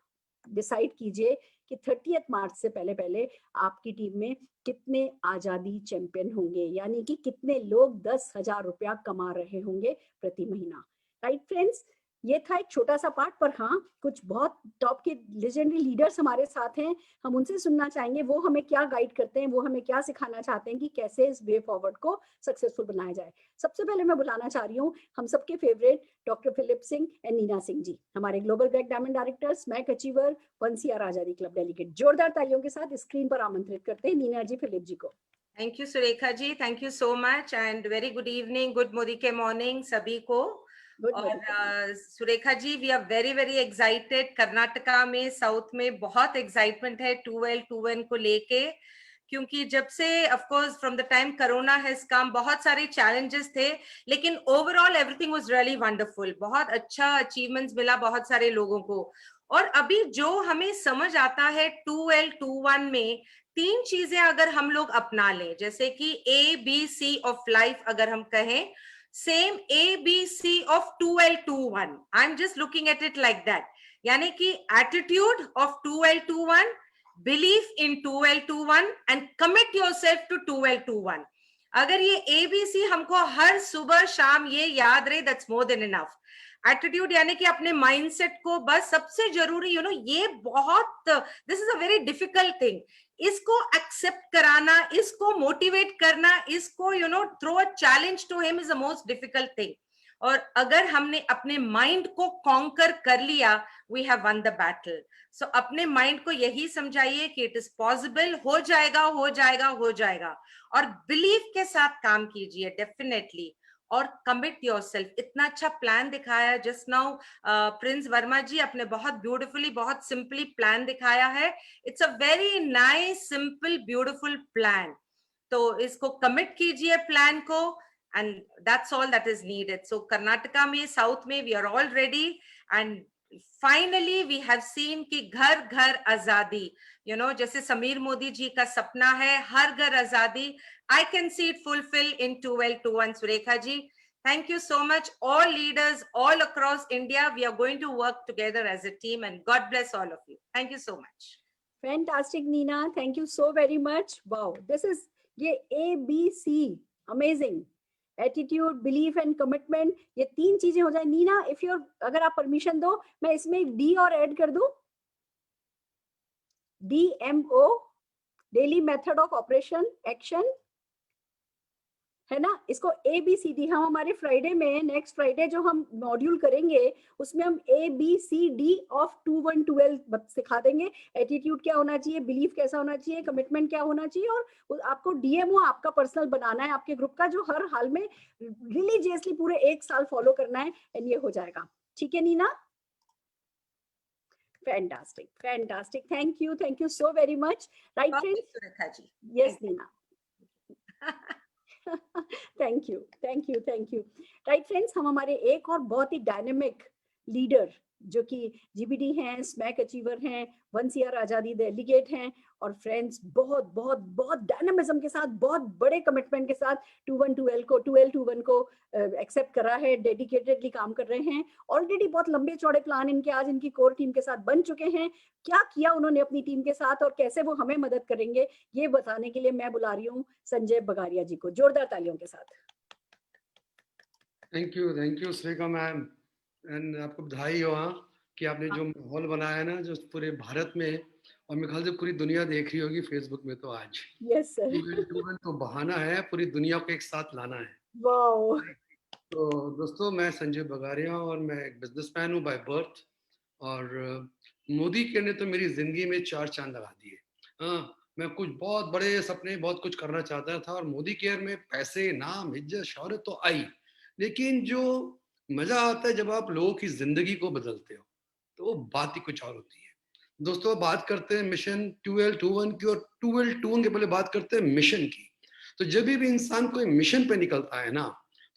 डिसाइड कीजिए कि 30 मार्च से पहले आपकी टीम में कितने आजादी चैंपियन होंगे, यानी कि कितने लोग 10,000 रुपया कमा रहे होंगे प्रति महीना। राइट फ्रेंड्स, ये था एक छोटा सा पार्ट। पर हाँ, कुछ बहुत टॉप के लेजेंडरी लीडर्स हमारे साथ हैं, हम उनसे सुनना चाहेंगे वो हमें क्या गाइड करते हैं, वो हमें क्या सिखाना चाहते हैं कि कैसे इस वे फॉरवर्ड को सक्सेसफुल बनाया जाए। सबसे पहले मैं बुलाना चाह रही हूँ हम सबके favourite doctor Philip Singh and Neena Singh ji, हमारे global black diamond director, SMAC achiever, one CR Azadi club delegate. जोरदार तालियों के साथ स्क्रीन पर आमंत्रित करते हैं नीना जी, फिलिप जी को। Thank you Surekha ji, thank you so much and very good evening, good Modi के मॉर्निंग सभी को। और Surekha ji, we are very very excited. Karnataka में, साउथ में बहुत एक्साइटमेंट है 12-21 को लेके, क्योंकि जब से of course from the time corona has come, बहुत सारे चैलेंजेस थे, लेकिन overall everything was really wonderful. बहुत अच्छा अचीवमेंट्स मिला बहुत सारे लोगों को। और अभी जो हमें समझ आता है 12-21 में, 3 चीजें अगर हम लोग अपना लें, जैसे कि ABC ऑफ लाइफ अगर हम कहें, same ABC of 12-21, I am just looking at it like that, यानी कि attitude of 12-21, belief in 12-21 and commit yourself to 12-21. अगर ये ABC हमको हर सुबह शाम ये याद रहे, that's more than enough. Attitude यानी कि अपने माइंडसेट को बस सबसे जरूरी, ये बहुत, this is a very difficult thing. इसको एक्सेप्ट कराना, इसको मोटिवेट करना, इसको throw a challenge to him is the most difficult thing. और अगर हमने अपने माइंड को कॉन्कर कर लिया, we have won the battle. So अपने माइंड को यही समझाइए कि इट इज पॉसिबल, हो जाएगा हो जाएगा हो जाएगा, और बिलीव के साथ काम कीजिए डेफिनेटली, और कमिट योरसेल्फ। इतना अच्छा प्लान दिखाया जस्ट नाउ प्रिंस वर्मा जी, आपने बहुत ब्यूटीफुली, बहुत सिंपली प्लान दिखाया है। It's a very nice simple beautiful plan. तो इसको कमिट कीजिए प्लान को, and that's all that is needed. So Karnataka में, South में, we are all ready, and finally we have seen कि घर घर आजादी, जैसे समीर मोदी जी का सपना है हर घर आजादी, I can see it fulfill in 1221. Surekha ji, thank you so much. All leaders all across India, we are going to work together as a team, and God bless all of you. Thank you so much. Fantastic, Nina. Thank you so very much. Wow, this is ये ABC, amazing. Attitude, belief and commitment, ये 3 चीजें हो जाए। नीना, इफ यूर, अगर आप परमिशन दो, मैं इसमें एक डी और ऐड कर दूं, DMO, daily method of operation action, है ना। इसको ABCD, हम हमारे फ्राइडे में, नेक्स्ट फ्राइडे जो हम मॉड्यूल करेंगे, उसमें हम ABCD ऑफ 2112 सिखा देंगे। एटीट्यूड क्या होना चाहिए, बिलीफ कैसा होना चाहिए, कमिटमेंट क्या होना चाहिए, और आपको DMO आपका पर्सनल बनाना है आपके ग्रुप का, जो हर हाल में रिलीजियसली पूरे 1 साल फॉलो करना है, एंड ये हो जाएगा। ठीक है Nina? Fantastic, fantastic, thank you so very much. Right friends? Yes Nina. Thank you. Right friends, हम हमारे एक और बहुत ही डायनेमिक लीडर, जो कि GBD हैं, स्मैक अचीवर हैं, 1CR आजादी डेलीगेट हैं, और फ्रेंड्स बहुत बहुत बहुत डायनामिज्म के साथ, बहुत बड़े कमिटमेंट के साथ 1221 को एक्सेप्ट करा है, डेडिकेटेडली काम कर रहे हैं। ऑलरेडी बहुत लंबे चौड़े प्लान इनके आज इनकी कोर टीम के साथ बन चुके हैं। क्या किया उन्होंने अपनी टीम के साथ, और कैसे वो हमें मदद करेंगे, ये बताने के लिए मैं बुला रही हूँ संजय बगारिया जी को, जोरदार तालियों के साथ। Thank you Surekha ma'am, and आपको बधाई हो कि आपने जो माहौल बनाया है ना, जो पूरे भारत में, और मेरे ख्याल से पूरी दुनिया देख रही होगी फेसबुक में, तो आज यस सर, 1221 तो बहाना है, पूरी दुनिया को एक साथ लाना है। वाओ। तो दोस्तों, मैं संजय बगारिया और मैं एक बिजनेसमैन हूँ बाय बर्थ, और मोदी केयर ने तो मेरी जिंदगी में 4 चांद लगा दिए। हाँ, मैं कुछ बहुत बड़े सपने, बहुत कुछ करना चाहता था, और मोदी केयर में पैसे, नाम, इज्जत, शौहरत तो आई, लेकिन जो मजा आता है जब आप लोगों की जिंदगी को बदलते हो, तो वो बात ही कुछ और होती है। दोस्तों, बात करते हैं मिशन 1221 की, और 1221 के पहले बात करते हैं मिशन की। तो जब भी इंसान कोई मिशन पे निकलता है ना,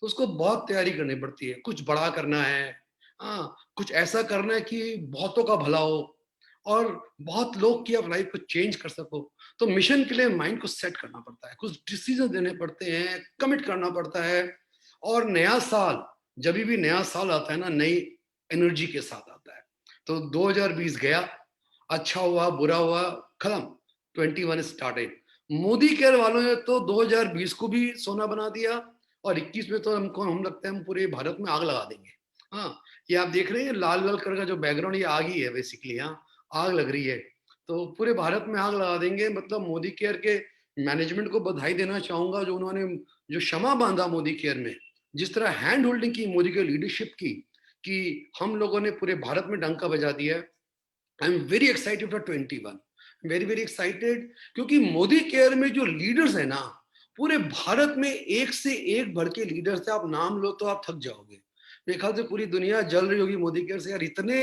तो उसको बहुत तैयारी करनी पड़ती है। कुछ बड़ा करना है, हाँ, कुछ ऐसा करना है कि बहुतों का भला हो और बहुत लोग की आप लाइफ को चेंज कर सको। तो मिशन के लिए माइंड को सेट करना पड़ता है, कुछ डिसीजन देने पड़ते हैं, कमिट करना पड़ता है। और नया साल, जब भी नया साल आता है ना, नई एनर्जी के साथ आता है। तो 2020 गया, अच्छा हुआ बुरा हुआ, खत्म, 21 स्टार्टेड। मोदी केयर वालों ने तो 2020 को भी सोना बना दिया, और 21 में तो हम लगता है हम पूरे भारत में आग लगा देंगे। हाँ, ये आप देख रहे हैं लाल लाल कलर का जो बैकग्राउंड, ये आग ही है बेसिकली। हाँ, आग लग रही है, तो पूरे भारत में आग लगा देंगे। मतलब मोदी केयर के मैनेजमेंट को बधाई देना चाहूंगा, जो उन्होंने जो क्षमा बांधा मोदी केयर में, जिस तरह हैंड होल्डिंग की मोदी के लीडरशिप की, कि हम लोगों ने पूरे भारत में डंका बजा दिया है। I am very excited for 21, very excited, क्योंकि मोदी केयर में जो लीडर्स है ना, पूरे भारत में एक से एक बढ़ के लीडर्स है। आप नाम लो तो आप थक जाओगे। मेरे ख्याल से पूरी दुनिया जल रही होगी मोदी केयर से, यार इतने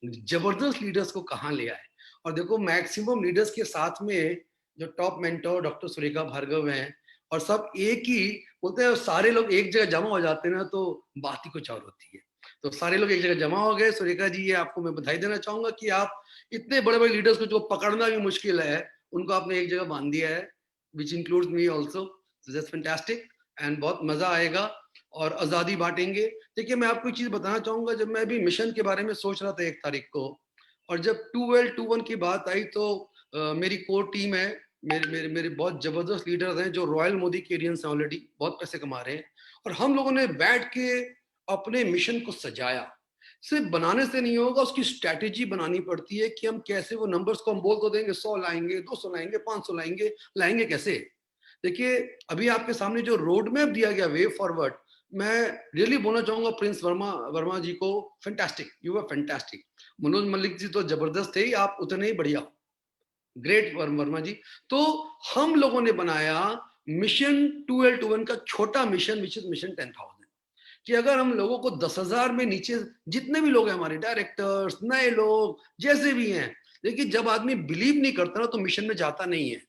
जबरदस्त लीडर्स को कहाँ ले आए। और देखो, मैक्सिमम लीडर्स के साथ में जो top mentor doctor Surekha Bhargav हैं, और सब एक ही बोलते हैं, सारे लोग एक जगह जमा हो जाते हैं ना, तो बात ही कुछ और होती है। तो सारे लोग एक जगह जमा हो गए। सुरेखा जी, ये आपको मैं बधाई देना चाहूंगा कि आप इतने बड़े बड़े लीडर्स को, जो पकड़ना भी मुश्किल है, उनको आपने एक जगह बांध दिया है, which includes me also. That's fantastic, and बहुत मजा आएगा, और आजादी बांटेंगे। देखिए, मैं आपको एक चीज बताना चाहूंगा, जब मैं भी मिशन के बारे में सोच रहा था 1 तारीख को, और जब 1221 की बात आई, तो मेरी कोर टीम है, मेरे बहुत जबरदस्त लीडर्स हैं जो रॉयल मोदी केरियंस हैं, ऑलरेडी बहुत पैसे कमा रहे हैं, और हम लोगों ने बैठ के अपने मिशन को सजाया। सिर्फ बनाने से नहीं होगा, उसकी स्ट्रैटेजी बनानी पड़ती है कि हम कैसे वो नंबर्स को हम बोल तो देंगे 100 लाएंगे, 200 लाएंगे, 500 लाएंगे कैसे। देखिए अभी आपके सामने जो रोड मैप दिया गया, वे फॉरवर्ड, मैं रियली बोलना चाहूंगा प्रिंस वर्मा जी को, fantastic, you are fantastic. Manoj Malik ji तो जबरदस्त थे, आप उतने ही बढ़िया, ग्रेट वर्मा जी। तो हम लोगों ने बनाया मिशन 2L21 का छोटा मिशन, विच इज मिशन 10,000, कि अगर हम लोगों को 10,000 में नीचे जितने भी लोग हैं, हमारे डायरेक्टर्स, नए लोग जैसे भी हैं, देखिए जब आदमी बिलीव नहीं करता ना तो मिशन में जाता नहीं है।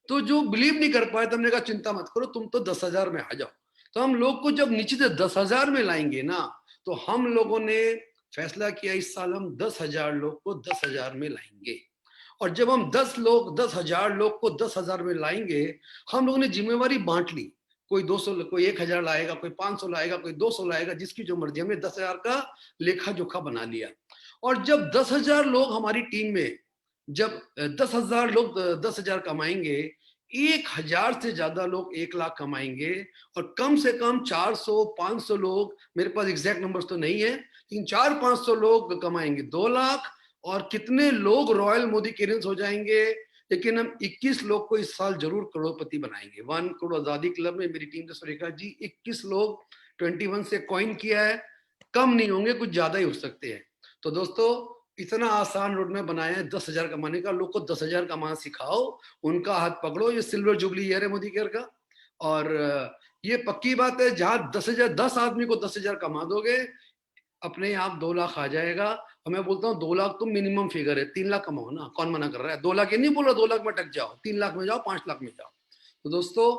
तो जो बिलीव नहीं कर पाए तो हमने कहा चिंता मत करो, तुम तो 10,000 में आ जाओ। तो हम लोग को जब नीचे से 10,000 में लाएंगे ना, तो हम लोगों ने फैसला किया इस साल हम 10,000 लोग को 10,000 में लाएंगे। और जब हम 10,000 लोग को 10,000 में लाएंगे, हम लोगों ने जिम्मेवारी बांट ली, कोई 200, कोई 1,000 लाएगा, कोई 500 लाएगा, कोई 200 लाएगा, जिसकी जो मर्जी। हमने 10,000 का लेखा जोखा बना लिया। और जब 10,000 लोग हमारी टीम में, जब 10,000 लोग 10,000 कमाएंगे, 1,000 से ज्यादा लोग 1 लाख कमाएंगे, और कम से कम 400-500 लोग, मेरे पास एग्जैक्ट नंबर्स तो नहीं है, लेकिन 400-500 लोग कमाएंगे 2 लाख। और कितने लोग रॉयल मोदी केरियंस हो जाएंगे, लेकिन हम 21 लोग को इस साल जरूर करोड़पति बनाएंगे। 1 करोड़ आजादी क्लब में मेरी टीम से सुरेखा जी 21 लोग 21 से कॉइन किया है, कम नहीं होंगे, कुछ ज्यादा ही हो सकते हैं। तो दोस्तों इतना आसान रोड में बनाया है 10,000 कमाने का। लोग को 10,000 कमाना सिखाओ, उनका हाथ पकड़ो। ये सिल्वर जुबली ईयर है मोदी केयर का, और ये पक्की बात है, जहां 10 आदमी को 10,000 कमा दोगे, अपने आप 2 लाख आ जाएगा। और मैं बोलता हूँ 2 लाख तो मिनिमम फिगर है, 3 लाख कमाओ ना, कौन मना कर रहा है। 2 लाख ये नहीं बोल रहा 2 लाख में अटक जाओ, 3 लाख में जाओ, 5 लाख में जाओ। तो दोस्तों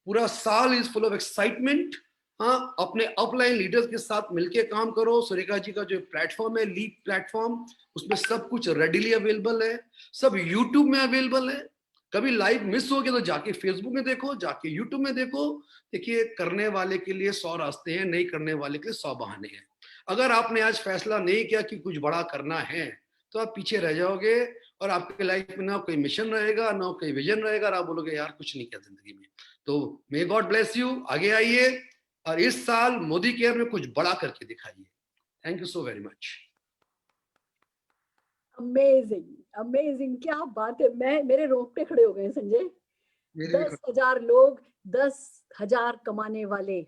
पूरा साल इज फुल ऑफ एक्साइटमेंट। हाँ, अपने अपलाइन लीडर्स के साथ मिलके काम करो। सुरेखा जी का जो प्लेटफॉर्म है, लीप प्लेटफॉर्म, उसमें सब कुछ रेडिली अवेलेबल है, सब यूट्यूब में अवेलेबल है। कभी लाइव मिस हो गया तो जाके फेसबुक में देखो, जाके यूट्यूब में देखो। देखिए करने वाले के लिए 100 रास्ते हैं, नहीं करने वाले के लिए 100 बहाने हैं। अगर आपने आज फैसला नहीं किया कि कुछ बड़ा करना है, तो आप पीछे रह जाओगे, और आपके लाइफ में ना कोई मिशन रहेगा, ना कोई विजन रहेगा, और आप बोलोगे यार कुछ नहीं किया जिंदगी में। तो मे गॉड ब्लेस यू, आगे आइए और इस साल मोदी केयर में कुछ बड़ा करके दिखाइए। Thank you so very much. Amazing, amazing, क्या बात है। मेरे रोंगटे खड़े हो गए संजय। 10,000 लोग 10,000 कमाने वाले,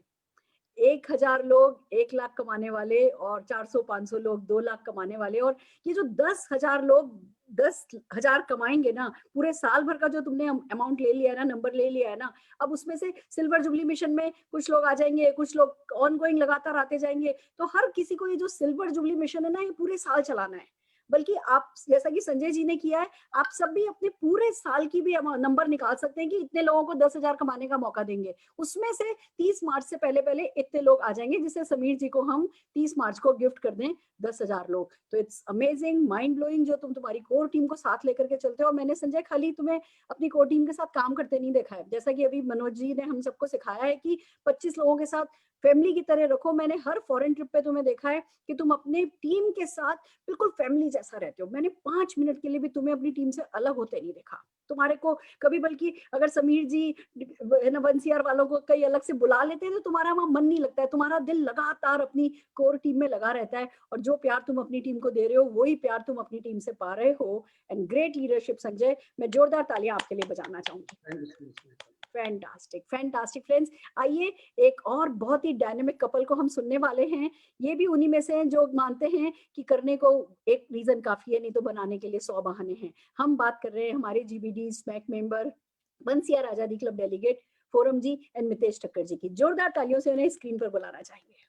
1,000 लोग 1 लाख कमाने वाले, और 400-500 लोग 2 लाख कमाने वाले। और ये जो 10,000 लोग 10,000 कमाएंगे ना, पूरे साल भर का जो तुमने अमाउंट ले लिया है ना, नंबर ले लिया है ना, अब उसमें से सिल्वर जुबली मिशन में कुछ लोग आ जाएंगे, कुछ लोग ऑनगोइंग लगातार आते जाएंगे। तो हर किसी को ये जो सिल्वर जुबली मिशन है ना, ये पूरे साल चलाना है। बल्कि आप जैसा कि संजय जी ने किया है, आप सब भी अपने पूरे साल की भी नंबर निकाल सकते हैं कि इतने लोगों को 10,000 कमाने का मौका देंगे। उसमें से 30 मार्च से पहले पहले इतने लोग आ जाएंगे, जिससे समीर जी को हम 30 मार्च को गिफ्ट कर दें 10,000 लोग। तो इट्स अमेजिंग, माइंड ब्लोइंग जो तुम तुम्हारी कोर टीम को साथ लेकर के चलते हो। और मैंने संजय खाली तुम्हें अपनी कोर टीम के साथ काम करते नहीं देखा है, जैसा कि अभी मनोज जी ने हम सबको सिखाया है कि 25 लोगों के साथ फैमिली की तरह रखो। मैंने हर फॉरेन ट्रिप पे तुम्हें देखा है कि तुम अपने टीम के साथ बिल्कुल फैमिली जैसा रहते हो। मैंने 5 मिनट के लिए भी तुम्हें अपनी टीम से अलग होते नहीं देखा तुम्हारे को कभी। बल्कि अगर समीर जी है ना, 1CR वालों को कई अलग से बुला लेते हैं तो तुम्हारा वहां मन नहीं लगता है, तुम्हारा दिल लगातार अपनी कोर टीम में लगा रहता है। और जो प्यार तुम अपनी टीम को दे रहे हो, वही प्यार तुम अपनी टीम से पा रहे हो। एंड ग्रेट लीडरशिप संजय, मैं जोरदार तालियां आपके लिए बजाना चाहूंगी। Fantastic, fantastic friends. आइए एक और बहुत ही डायनेमिक कपल को हम सुनने वाले हैं। ये भी उन्हीं में से हैं जो मानते हैं कि करने को एक रीजन काफी है, नहीं तो बनाने के लिए 100 बहाने हैं। हम बात कर रहे हैं हमारे GBD smack member, 1CR Azadi club delegate forum ji and Mitesh Thakkar ji की। जोरदार तालियों से उन्हें स्क्रीन पर बुलाना चाहेंगे।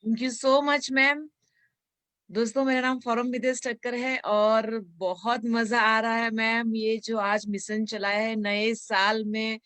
Thank you so much ma'am. दोस्तों मेरा नाम फोरम मितेश ठक्कर है और बहुत मजा आ रहा है मैम। ये जो आज मिशन चलाया है नए साल में,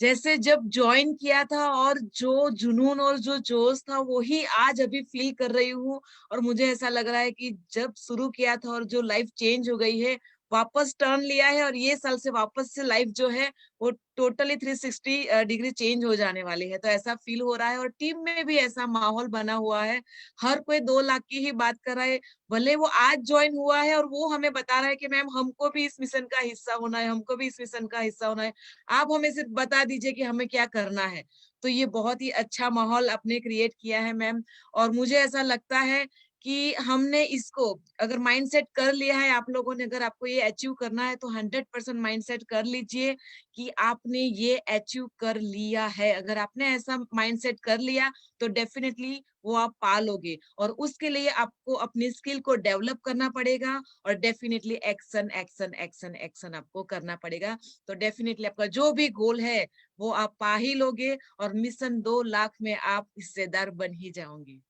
जैसे जब ज्वाइन किया था और जो जुनून और जो जोश था वही आज अभी फील कर रही हूँ। और मुझे ऐसा लग रहा है कि जब शुरू किया था और जो लाइफ चेंज हो गई है, वापस टर्न लिया है और ये साल से वापस से लाइफ जो है वो टोटली 360 डिग्री चेंज हो जाने वाली है। तो ऐसा फील हो रहा है और टीम में भी ऐसा माहौल बना हुआ है। हर कोई 2 लाख की ही बात कर रहा है। भले वो आज ज्वाइन हुआ है और वो हमें बता रहा है कि मैम हमको भी इस मिशन का हिस्सा होना है, हमको भी इस मिशन का हिस्सा होना है। आप हमें सिर्फ बता दीजिए कि हमें क्या करना है। तो ये बहुत ही अच्छा माहौल आपने क्रिएट किया है मैम। और मुझे ऐसा लगता है कि हमने इसको अगर माइंडसेट कर लिया है आप लोगों ने, अगर आपको ये अचीव करना है तो 100% माइंडसेट कर लीजिए कि आपने ये अचीव कर लिया है। अगर आपने ऐसा माइंडसेट कर लिया तो डेफिनेटली वो आप पा लोगे। और उसके लिए आपको अपनी स्किल को डेवलप करना पड़ेगा और definitely action action action action आपको करना पड़ेगा। तो डेफिनेटली आपका जो भी गोल है वो आप पा ही लोगे और मिशन 2 लाख में आप हिस्सेदार बन ही जाओगे।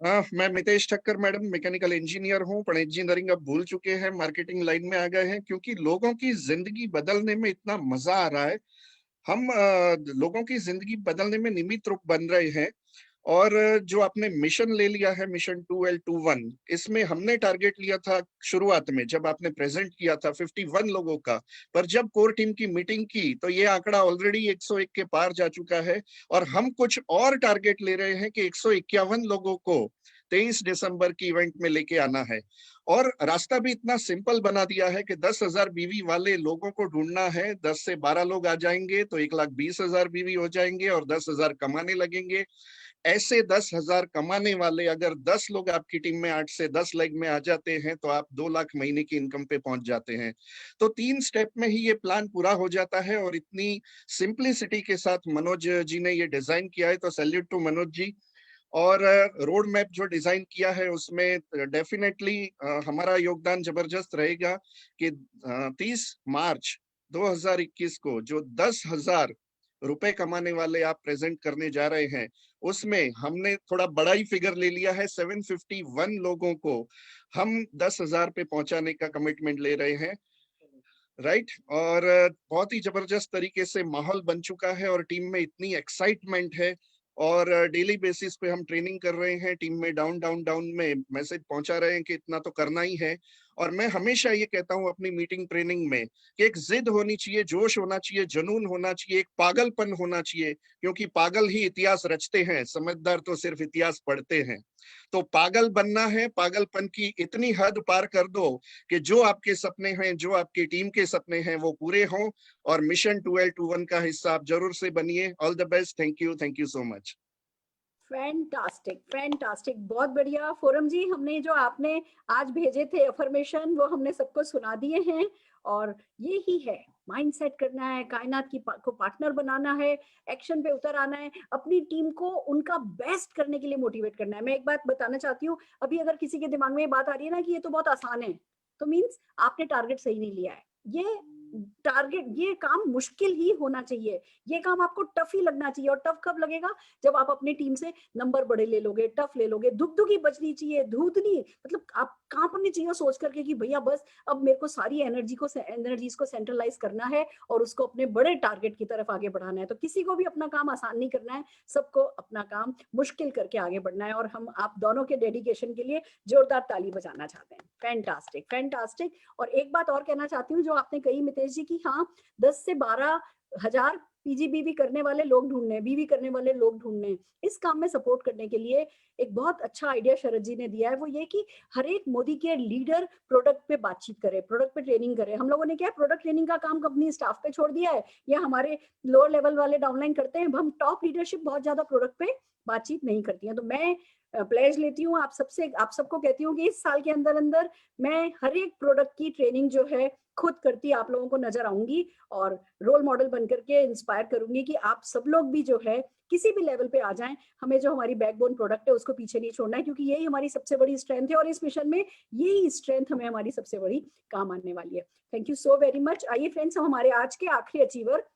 मैं Mitesh Thakkar madam, mechanical engineer हूँ। पण इंजीनियरिंग अब भूल चुके हैं, मार्केटिंग लाइन में आ गए हैं, क्योंकि लोगों की जिंदगी बदलने में इतना मजा आ रहा है। हम लोगों की जिंदगी बदलने में निमित्त रूप बन रहे हैं। और जो आपने मिशन ले लिया है, मिशन 2L21, इसमें हमने टारगेट लिया था शुरुआत में जब आपने प्रेजेंट किया था 51 लोगों का, पर जब कोर टीम की मीटिंग की तो ये आंकड़ा ऑलरेडी 101 के पार जा चुका है। और हम कुछ और टारगेट ले रहे हैं कि 151 लोगों को 23 दिसंबर की इवेंट में लेके आना है। और रास्ता भी इतना सिंपल बना दिया है कि 10,000 बीवी वाले लोगों को ढूंढना है। 10 से 12 लोग आ जाएंगे तो 1,20,000 बीवी हो जाएंगे और 10,000 कमाने लगेंगे। ऐसे 10,000 कमाने वाले अगर 10 लोग आपकी टीम में 8 से 10 लेग में आ जाते हैं तो आप 2 लाख महीने की इनकम पे पहुंच जाते हैं। तो 3 स्टेप में ही ये प्लान पूरा हो जाता है। और इतनी सिंप्लिसिटी के साथ मनोज जी ने ये डिजाइन किया है, तो सैल्यूट टू मनोज जी। और रोड मैप जो डिजाइन किया है उसमें डेफिनेटली हमारा योगदान जबरदस्त रहेगा कि 30 मार्च 2021 को जो 10,000 रुपए कमाने वाले आप प्रेजेंट करने जा रहे हैं, उसमें हमने थोड़ा बड़ा ही फिगर ले लिया है। 751 लोगों को हम 10,000 पे पहुंचाने का कमिटमेंट ले रहे हैं, राइट। और बहुत ही जबरदस्त तरीके से माहौल बन चुका है और टीम में इतनी एक्साइटमेंट है। और डेली बेसिस पे हम ट्रेनिंग कर रहे हैं, टीम में डाउन डाउन डाउन में मैसेज पहुंचा रहे हैं कि इतना तो करना ही है। और मैं हमेशा ये कहता हूं अपनी मीटिंग ट्रेनिंग में कि एक जिद होनी चाहिए, जोश होना चाहिए, जुनून होना चाहिए, एक पागलपन होना चाहिए, क्योंकि पागल ही इतिहास रचते हैं, समझदार तो सिर्फ इतिहास पढ़ते हैं। तो पागल बनना है, पागलपन की इतनी हद पार कर दो कि जो आपके सपने हैं, जो आपकी टीम के सपने हैं वो पूरे हों। और मिशन 2L21 का हिस्सा आप जरूर से बनिए। All the best. Thank you so much. Fantastic, fantastic, बहुत बढ़िया। फोरम जी, हमने जो आपने आज भेजे थे अफर्मेशन वो हमने सबको सुना दिए हैं। और ये ही है, माइंडसेट करना है, कायनात को पार्टनर बनाना है, एक्शन पे उतर आना है, अपनी टीम को उनका बेस्ट करने के लिए मोटिवेट करना है। मैं एक बात बताना चाहती हूँ, अभी अगर किसी के दिमाग में ये बात आ रही है ना कि ये तो बहुत आसान है, तो मीन्स आपने टारगेट सही नहीं लिया है। ये टारगेट, ये काम मुश्किल ही होना चाहिए, ये काम आपको टफ ही लगना चाहिए। और टफ कब लगेगा? जब आप अपनी टीम से नंबर बड़े ले लोगे, टफ ले लोगे। दुगदुगी बचनी चाहिए, धूतनी, मतलब आप कांपनी चाहिए सोच करके कि भैया बस अब मेरे को सारी एनर्जीज को सेंट्रलाइज करना है और उसको अपने बड़े टारगेट की तरफ आगे बढ़ाना है। तो किसी को भी अपना काम आसान नहीं करना है, सबको अपना काम मुश्किल करके आगे बढ़ना है। और हम आप दोनों के डेडिकेशन के लिए जोरदार ताली बजाना चाहते हैं। Fantastic, fantastic. और एक बात और कहना चाहती हूँ जो आपने कही मितेश जी की, हाँ 10 से 12,000 पीजीबीवी करने वाले लोग ढूंढने, बीवी करने वाले लोग ढूंढने, इस काम में सपोर्ट करने के लिए एक बहुत अच्छा आइडिया शरद जी ने दिया है। वो ये कि हर एक मोदी केयर लीडर प्रोडक्ट पे बातचीत करे, प्रोडक्ट पे ट्रेनिंग करे। हम लोगों ने क्या प्रोडक्ट ट्रेनिंग का काम कंपनी स्टाफ पे छोड़ दिया है, या हमारे लोअर लेवल वाले डाउनलाइन करते हैं। हम टॉप लीडरशिप बहुत ज्यादा प्रोडक्ट पे बातचीत नहीं करती है। तो मैं प्लेज लेती हूँ आप सबको कहती हूँ कि इस साल के अंदर अंदर मैं हर एक प्रोडक्ट की ट्रेनिंग जो है खुद करती आप लोगों को नजर आऊंगी और रोल मॉडल बन करके इंस्पायर करूंगी कि आप सब लोग भी जो है किसी भी लेवल पे आ जाएं। हमें जो हमारी बैकबोन प्रोडक्ट है उसको पीछे नहीं छोड़ना है, क्योंकि यही हमारी सबसे बड़ी स्ट्रेंथ है और इस मिशन में यही स्ट्रेंथ हमें हमारी सबसे बड़ी काम आने वाली है। Thank you so very much. आइए फ्रेंड्स, हम हमारे आज के आखिरी अचीवर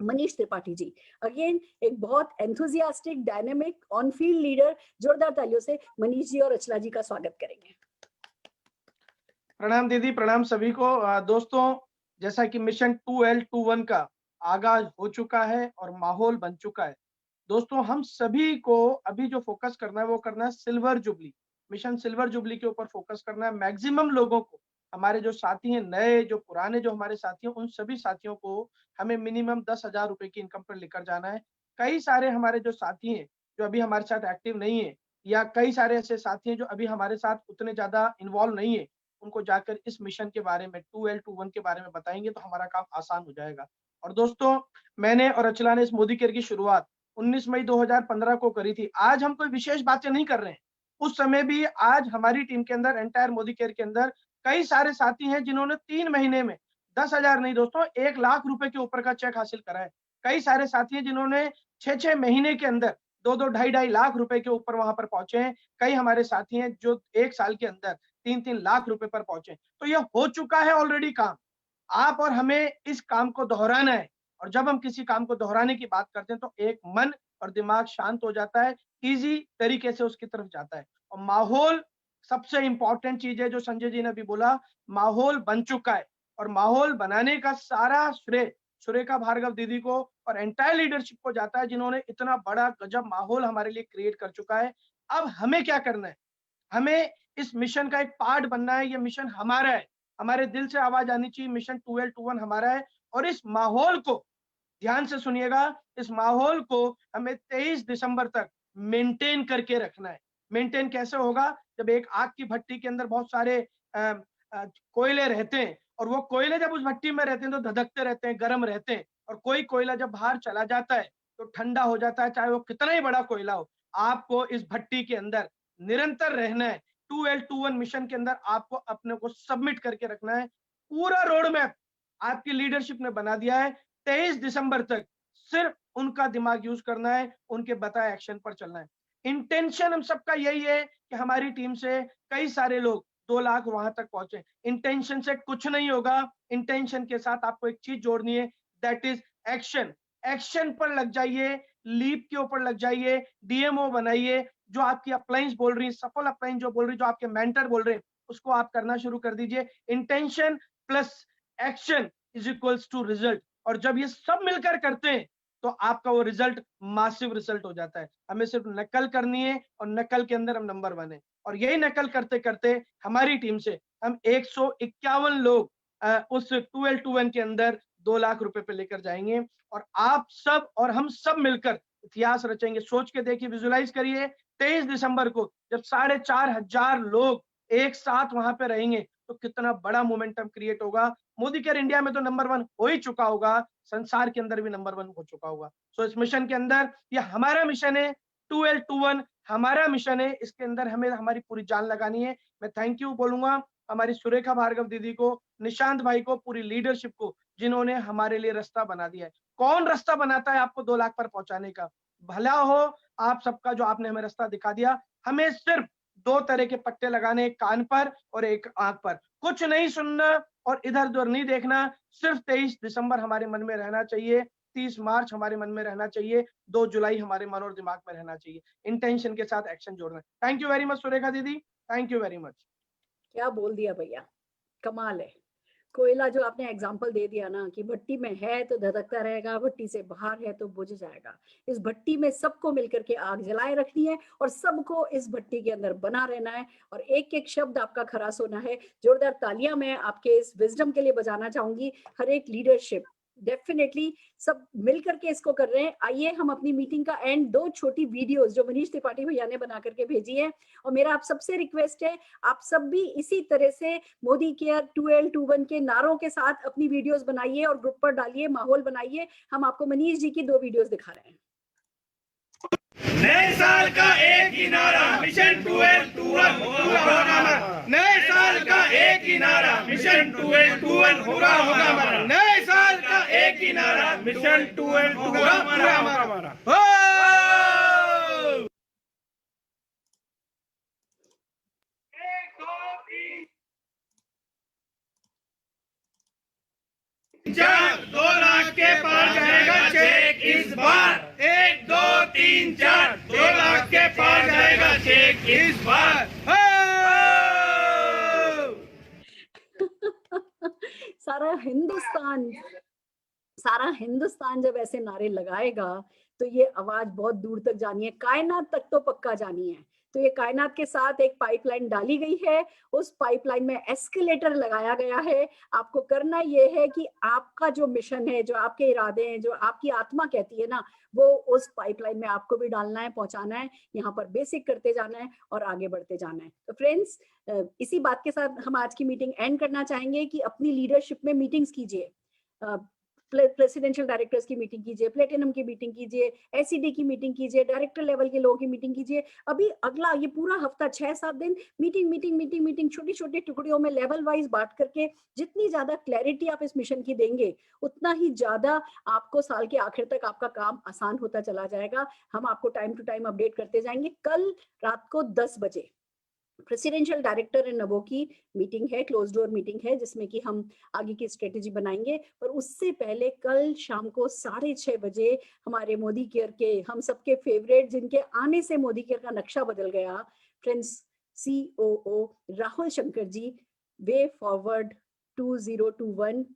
मनीष त्रिपाठी जी, अगेन एक बहुत enthusiastic, dynamic, on field leader. जोरदार तालियों से मनीष जी और अचला जी का स्वागत करेंगे। प्रणाम दीदी, प्रणाम सभी को। दोस्तों, जैसा कि मिशन 2L21 का आगाज हो चुका है और माहौल बन चुका है। दोस्तों, हम सभी को अभी जो फोकस करना है वो करना है silver jubilee, mission silver jubilee के ऊपर फोकस करना है। मैक्सिमम लोगों को हमारे जो साथी हैं, नए जो पुराने जो हमारे साथी हैं, उन सभी साथियों को हमें मिनिमम 10,000 रुपए की इनकम पर लेकर जाना है। कई सारे हमारे जो साथी हैं, जो अभी हमारे साथ एक्टिव नहीं है, या कई सारे ऐसे साथी हैं जो अभी हमारे साथ उतने ज्यादा इन्वॉल्व नहीं है, उनको जाकर इस मिशन के बारे में 2L21 के बारे में बताएंगे तो हमारा काम आसान हो जाएगा। और दोस्तों, मैंने और अचला ने इस मोदी केयर की शुरुआत 19 मई 2015 को करी थी। आज हम कोई विशेष बातें नहीं कर रहे हैं। उस समय भी आज हमारी टीम के अंदर, एंटायर मोदी केयर के अंदर कई सारे साथी हैं जिन्होंने 3 महीने में 10,000 नहीं दोस्तों, 1 लाख रुपए के ऊपर का चेक हासिल करा है। कई सारे साथी हैं जिन्होंने 6-6 महीने के अंदर 2-2, ढाई लाख रुपए के ऊपर वहां पर पहुंचे हैं। कई हमारे साथी हैं जो 1 साल के अंदर 3-3 लाख रुपए पर पहुंचे। तो यह हो चुका है ऑलरेडी काम। आप और हमें इस काम को दोहराना है, और जब हम किसी काम को दोहराने की बात करते हैं तो एक मन और दिमाग शांत हो जाता है, इजी तरीके से उसकी तरफ जाता है। और माहौल सबसे इंपॉर्टेंट चीज है, जो संजय जी ने अभी बोला, माहौल बन चुका है। और माहौल बनाने का सारा श्रेय सुरेखा भार्गव दीदी को और एंटायर लीडरशिप को जाता है, जिन्होंने इतना बड़ा गजब माहौल हमारे लिए क्रिएट कर चुका है। अब हमें क्या करना है? हमें इस मिशन का एक पार्ट बनना है। ये मिशन हमारा है, हमारे दिल से आवाज आनी चाहिए, मिशन 2L21 हमारा है। और इस माहौल को ध्यान से सुनिएगा, इस माहौल को हमें 23 दिसंबर तक मेंटेन करके रखना है। मेंटेन कैसे होगा? जब एक आग की भट्टी के अंदर बहुत सारे कोयले रहते हैं, और वो कोयले जब उस भट्टी में रहते हैं तो धधकते रहते हैं, गर्म रहते हैं, और कोई कोयला जब बाहर चला जाता है तो ठंडा हो जाता है, चाहे वो कितना ही बड़ा कोयला हो। आपको इस भट्टी के अंदर निरंतर रहना है। 2L21 मिशन के अंदर आपको अपने को सबमिट करके रखना है। पूरा रोड मैप आपकी लीडरशिप ने बना दिया है। 23 दिसंबर तक सिर्फ उनका दिमाग यूज करना है, उनके बताए एक्शन पर चलना है। इंटेंशन हम सबका यही है कि हमारी टीम से कई सारे लोग 2 लाख वहां तक पहुंचे। इंटेंशन से कुछ नहीं होगा। इंटेंशन के साथ आपको एक चीज जोड़नी है, दैट इज एक्शन। एक्शन पर लग जाइए, लीप के ऊपर लग जाइए, डीएमओ बनाइए। जो आपकी अपलाइंस बोल रही है, सफल अपलाइन जो बोल रही है, जो आपके मेंटर बोल रहे हैं, उसको आप करना शुरू कर दीजिए। Intention plus action is equals to result. और जब ये सब मिलकर करते हैं तो आपका वो रिजल्ट मासिव रिजल्ट हो जाता है। हमें सिर्फ नकल करनी है, और नकल के अंदर हम नंबर 1 है। और यही नकल करते करते हमारी टीम से हम 151 लोग उस 2L21 के अंदर 2 लाख रुपए पे लेकर जाएंगे। और आप सब और हम सब मिलकर इतिहास रचेंगे। सोच के देखिए, विजुलाइज करिए, 23 दिसंबर को जब 4,500 लोग एक साथ वहां पे रहेंगे तो कितना बड़ा मोमेंटम क्रिएट होगा। मोदी केयर इंडिया में तो नंबर 1 हो ही चुका होगा, संसार के अंदर भी नंबर 1 हो चुका होगा। सो इस मिशन के अंदर, ये हमारा मिशन है, 2L21 हमारा मिशन है। इसके अंदर हमें हमारी पूरी जान लगानी है। मैं थैंक यू बोलूंगा हमारी सुरेखा भार्गव दीदी को, निशांत भाई को, पूरी लीडरशिप को, जिन्होंने हमारे लिए रास्ता बना दिया है। कौन रास्ता बनाता है आपको 2 लाख पर पहुंचाने का? भला हो आप सबका जो आपने हमें रास्ता दिखा दिया। हमें सिर्फ 2 तरह के पट्टे लगाने, एक कान पर और एक आंख पर। कुछ नहीं सुनना और इधर उधर नहीं देखना। सिर्फ 23 दिसंबर हमारे मन में रहना चाहिए, 30 मार्च हमारे मन में रहना चाहिए, 2 जुलाई हमारे मन और दिमाग में रहना चाहिए। इंटेंशन के साथ एक्शन जोड़ना। Thank you very much Surekha दीदी, थैंक यू वेरी मच। क्या बोल दिया भैया, कमाल है। कोयला जो आपने एग्जांपल दे दिया ना, कि भट्टी में है तो धधकता रहेगा, भट्टी से बाहर है तो बुझ जाएगा। इस भट्टी में सबको मिलकर के आग जलाए रखनी है, और सबको इस भट्टी के अंदर बना रहना है, और एक एक शब्द आपका खरा सोना है। जोरदार तालियां मैं आपके इस विजडम के लिए बजाना चाहूंगी। हर एक लीडरशिप डेफिनेटली सब मिलकर के इसको कर रहे हैं। आइए हम अपनी मीटिंग का एंड 2 छोटी वीडियोस जो मनीष त्रिपाठी भैया ने बना करके भेजी है, और मेरा आप सबसे रिक्वेस्ट है, आप सब भी इसी तरह से मोदी केयर 2L21 के नारों के साथ अपनी वीडियोस बनाइए और ग्रुप पर डालिए, माहौल बनाइए। हम आपको मनीष जी की 2 वीडियोस दिखा रहे हैं। नए साल का एक ही नारा, मिशन 2L21 पूरा होगा हमारा। नए साल का एक ही नारा, मिशन 2L21 पूरा होगा हमारा। नए साल का एक ही नारा, मिशन 2L21 पूरा हमारा। एक, दो, तीन, 2 लाख के पार जाएगा चेक इस बार। 1, 2, 3, 4 2 लाख के पार जाएगा चेक इस बार। सारा हिंदुस्तान जब ऐसे नारे लगाएगा तो ये आवाज बहुत दूर तक जानी है, कायनात तक तो पक्का जानी है। तो ये कायनात के साथ एक पाइपलाइन डाली गई है, उस पाइपलाइन में एस्केलेटर लगाया गया है। आपको करना ये है कि आपका जो मिशन है, जो आपके इरादे हैं, जो आपकी आत्मा कहती है ना, वो उस पाइपलाइन में आपको भी डालना है, पहुंचाना है। यहाँ पर बेसिक करते जाना है और आगे बढ़ते जाना है। तो फ्रेंड्स, इसी बात के साथ हम आज की मीटिंग एंड करना चाहेंगे कि अपनी लीडरशिप में मीटिंग्स कीजिए, प्रेसिडेंशियल डायरेक्टर्स की मीटिंग कीजिए, प्लेटिनम की मीटिंग कीजिए, एसईडी की मीटिंग कीजिए, डायरेक्टर लेवल के लोगों की मीटिंग कीजिए। अभी अगला ये पूरा हफ्ता 6-7 दिन मीटिंग मीटिंग मीटिंग मीटिंग, छोटी छोटी टुकड़ियों में लेवल वाइज बांट करके जितनी ज्यादा क्लैरिटी आप इस मिशन की देंगे, उतना ही ज्यादा आपको साल के आखिर तक आपका काम आसान होता चला जाएगा। हम आपको टाइम टू टाइम अपडेट करते जाएंगे। कल रात को 10 बजे प्रेसिडेंशियल डायरेक्टर इन नबो की मीटिंग है, क्लोज डोर मीटिंग है, जिसमें कि हम आगे की स्ट्रेटेजी बनाएंगे। पर उससे पहले कल शाम को 6:30 बजे हमारे मोदी केयर के, हम सबके फेवरेट, जिनके आने से मोदी केयर का नक्शा बदल गया, friends, COO Rahul Shankar ji way forward 2021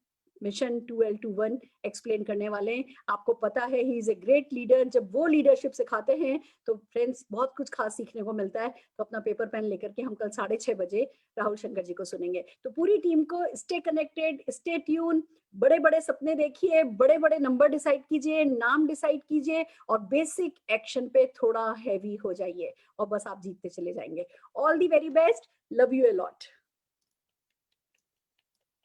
mission 2L21 explain करने वाले हैं। आपको पता है he is a great leader. जब वो लीडरशिप सिखाते हैं तो फ्रेंड्स बहुत कुछ खास सीखने को मिलता है। तो अपना पेपर पेन लेकर के हम कल 6:30 बजे राहुल शंकर जी को सुनेंगे। तो पूरी टीम को स्टे कनेक्टेड, स्टे ट्यून, बड़े बड़े सपने देखिए, बड़े बड़े नंबर डिसाइड कीजिए, नाम डिसाइड कीजिए और बेसिक एक्शन पे थोड़ा हैवी हो जाइए और बस आप जीतते चले जाएंगे। All the very best, love you a lot.